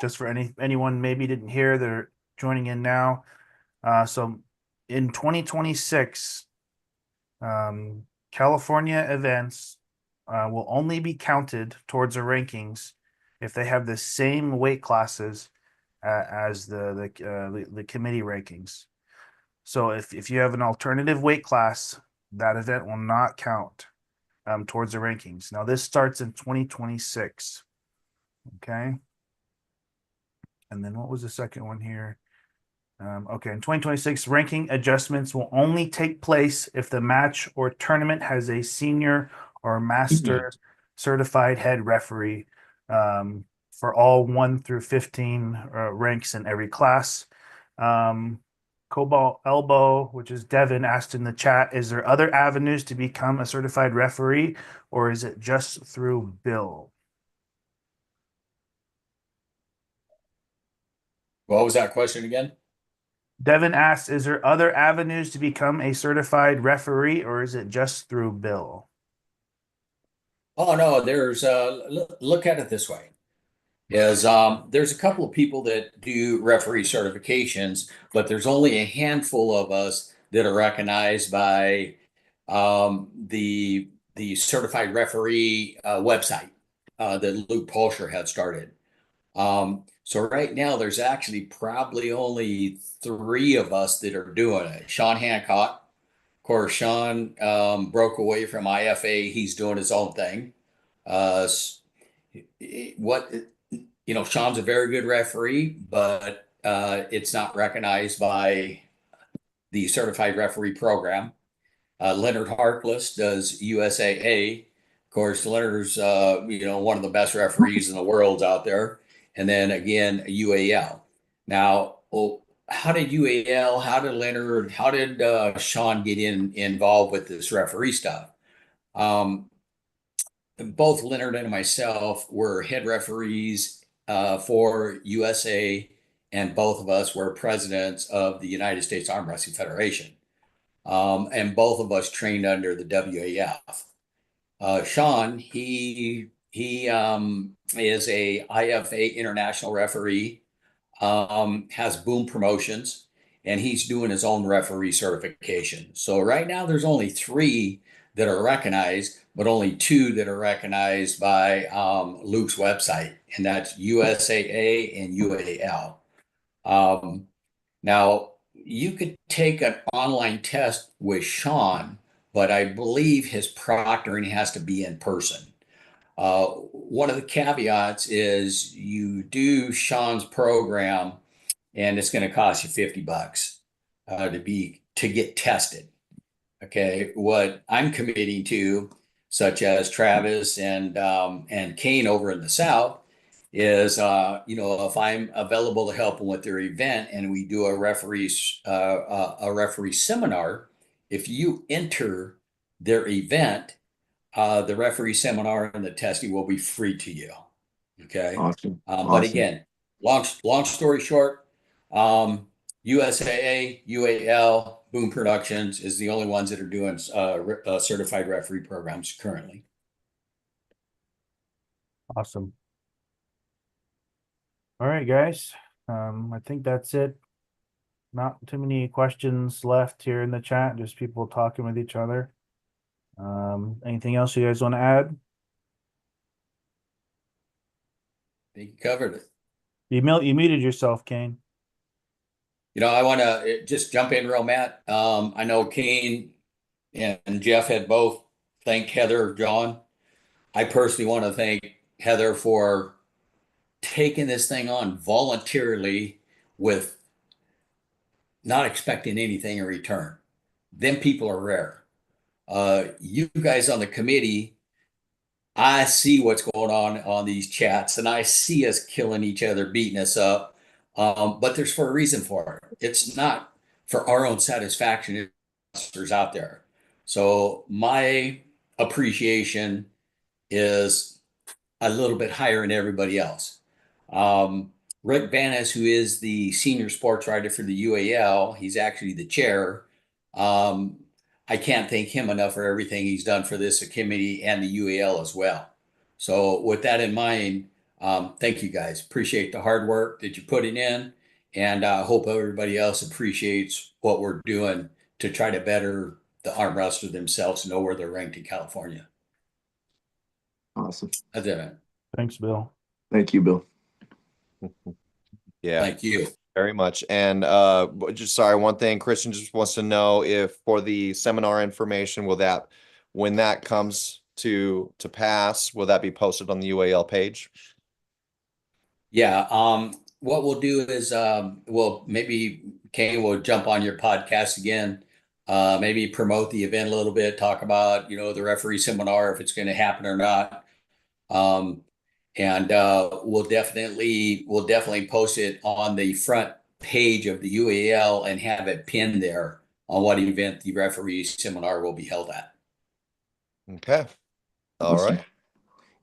Just for anyone maybe didn't hear, they're joining in now. So in 2026, California events will only be counted towards the rankings if they have the same weight classes as the committee rankings. So if you have an alternative weight class, that event will not count towards the rankings. Now this starts in 2026. Okay. And then what was the second one here? Okay, in 2026, ranking adjustments will only take place if the match or tournament has a senior or master certified head referee for all 1 through 15 ranks in every class. Cobalt Elbow, which is Devin, asked in the chat, is there other avenues to become a certified referee, or is it just through Bill? What was that question again? Devin asks, is there other avenues to become a certified referee, or is it just through Bill? Oh no, there's look at it this way. There's a couple of people that do referee certifications, but there's only a handful of us that are recognized by the certified referee website that Luke Polsher had started. So right now, there's actually probably only three of us that are doing it. Sean Hancock, of course, Sean broke away from IFA. He's doing his own thing. Uh, what Sean's a very good referee, but it's not recognized by the certified referee program. Leonard Harkless does USAA. Of course, Leonard's one of the best referees in the world out there. And then again, UAL. Now, how did UAL? How did Leonard? How did Sean get involved with this referee stuff? Um, Both Leonard and myself were head referees for USA, and both of us were presidents of the United States Arm Wrestling Federation. And both of us trained under the WAF. Sean, he is a IFA international referee, has Boom Promotions, and he's doing his own referee certification. So right now, there's only three that are recognized, but only two that are recognized by Luke's website, and that's USAA and UAL. Now, you could take an online test with Sean, but I believe his proctoring has to be in person. One of the caveats is you do Sean's program, and it's going to cost you $50 to get tested. Okay, what I'm committing to, such as Travis and Kane over in the South, is if I'm available to help them with their event and we do a referee seminar, if you enter their event, the referee seminar and the testing will be free to you. Okay. Awesome. But Awesome. again, long story short, USAA, UAL, Boom Productions is the only ones that are doing certified referee programs currently. Awesome. All right, guys. I think that's it. Not too many questions left here in the chat, just people talking with each other. Anything else you guys want to add? I think you covered it. You muted yourself, Kane. I want to just jump in real, Matt. I know Kane and Jeff had both thanked Heather, John. I personally want to thank Heather for taking this thing on voluntarily with not expecting anything in return. Them people are rare. You guys on the committee, I see what's going on these chats, and I see us killing each other, beating us up. But there's for a reason for it. It's not for our own satisfaction. There's out there. So my appreciation is a little bit higher than everybody else. Rick Vanis, who is the senior sports writer for the UAL, he's actually the chair. I can't thank him enough for everything he's done for this committee and the UAL as well. So with that in mind, thank you guys. Appreciate the hard work that you're putting in, and I hope everybody else appreciates what we're doing to try to better the arm wrestler themselves, know where they're ranked in California. Awesome. That's it. Thanks, Bill. Thank you, Bill. Yeah, Thank you. very much. And just sorry, one thing, Christian just wants to know if for the seminar information, when that comes to pass, will that be posted on the UAL page? Yeah. What we'll do is, maybe Kane will jump on your podcast again, maybe promote the event a little bit, talk about, the referee seminar, if it's going to happen or not. And we'll definitely post it on the front page of the UAL and have it pinned there on what event the referee seminar will be held at. Okay. All Awesome. right.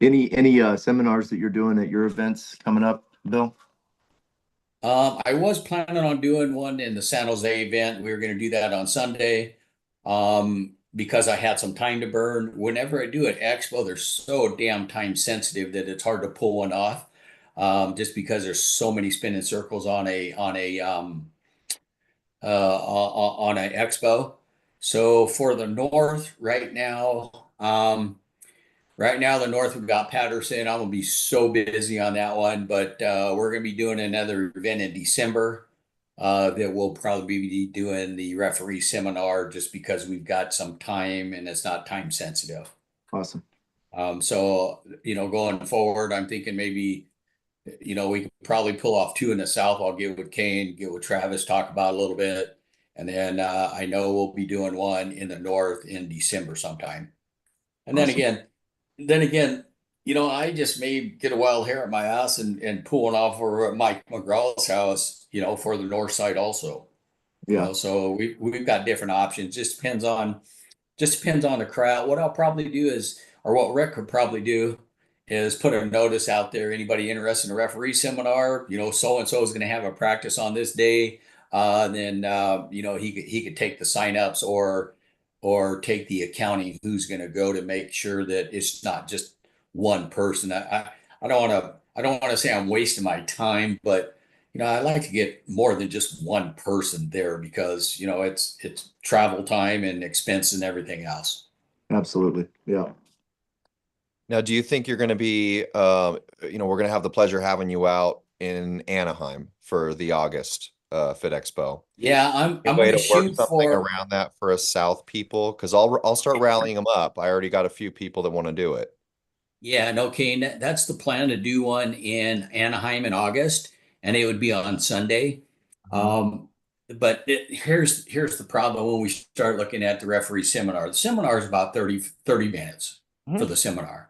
Any seminars that you're doing at your events coming up, Bill? I was planning on doing one in the San Jose event. We were going to do that on Sunday. Because I had some time to burn. Whenever I do at Expo, they're so damn time sensitive that it's hard to pull one off. Just because there's so many spinning circles on a Expo. So for the North right now the North, we've got Patterson. I'm gonna be so busy on that one, but we're gonna be doing another event in December. That we'll probably be doing the referee seminar just because we've got some time and it's not time sensitive. Awesome. So going forward, I'm thinking maybe we could probably pull off two in the South. I'll get with Kane, get with Travis, talk about a little bit, and then I know we'll be doing one in the North in December sometime. And Awesome. then again, I just may get a wild hair at my ass and pull one off over at Mike McGraw's house, for the north side also. Yeah. So we've got different options. Just depends on the crowd. What I'll probably do is, or what Rick could probably do, is put a notice out there. Anybody interested in a referee seminar, so and so is going to have a practice on this day. Then he could take the signups or take the accounting who's going to go to make sure that it's not just one person. I don't want to say I'm wasting my time, but I like to get more than just one person there because it's travel time and expense and everything else. Absolutely. Yeah. Now, do you think you're going to be, we're going to have the pleasure having you out in Anaheim for the August Fit Expo? Yeah, I'm Any going way to to work shoot something for. around that for us South people? Because I'll start rallying them up. I already got a few people that want to do it. Yeah, no, Kane, that's the plan to do one in Anaheim in August, and it would be on Sunday. Mhm. Um, but here's the problem when we start looking at the referee seminar. The seminar is about 30 minutes for the seminar.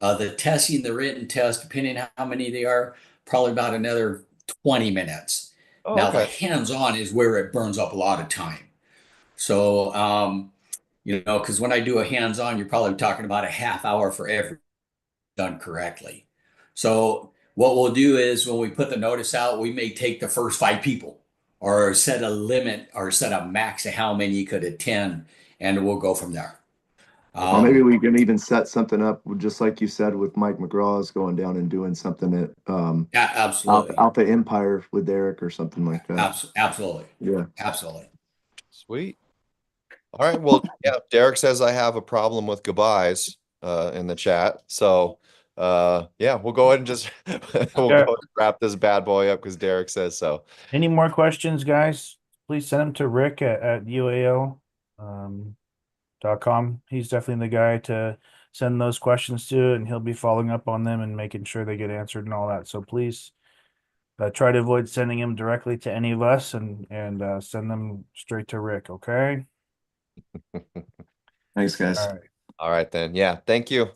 The testing, the written test, depending on how many they are, probably about another 20 minutes. Oh, Now, the okay. hands-on is where it burns up a lot of time. So, because when I do a hands-on, you're probably talking about a half hour for every done correctly. So what we'll do is when we put the notice out, we may take the first 5 people or set a limit or set a max of how many you could attend, and we'll go from there. Or maybe we can even set something up, just like you said, with Mike McGraw's going down and doing something at Yeah, out, absolutely. out the Empire with Derek or something like that. Absolutely. Yeah. Absolutely. Sweet. All right. Well, yeah, Derek says I have a problem with goodbyes in the chat. So yeah, we'll go ahead and just we'll go Yeah. ahead and wrap this bad boy up because Derek says so. Any more questions, guys? Please send them to Rick at UAL .com. He's definitely the guy to send those questions to, and he'll be following up on them and making sure they get answered and all that. So please try to avoid sending them directly to any of us and send them straight to Rick. Okay. Thanks, guys. All right. All right then. Yeah. Thank you.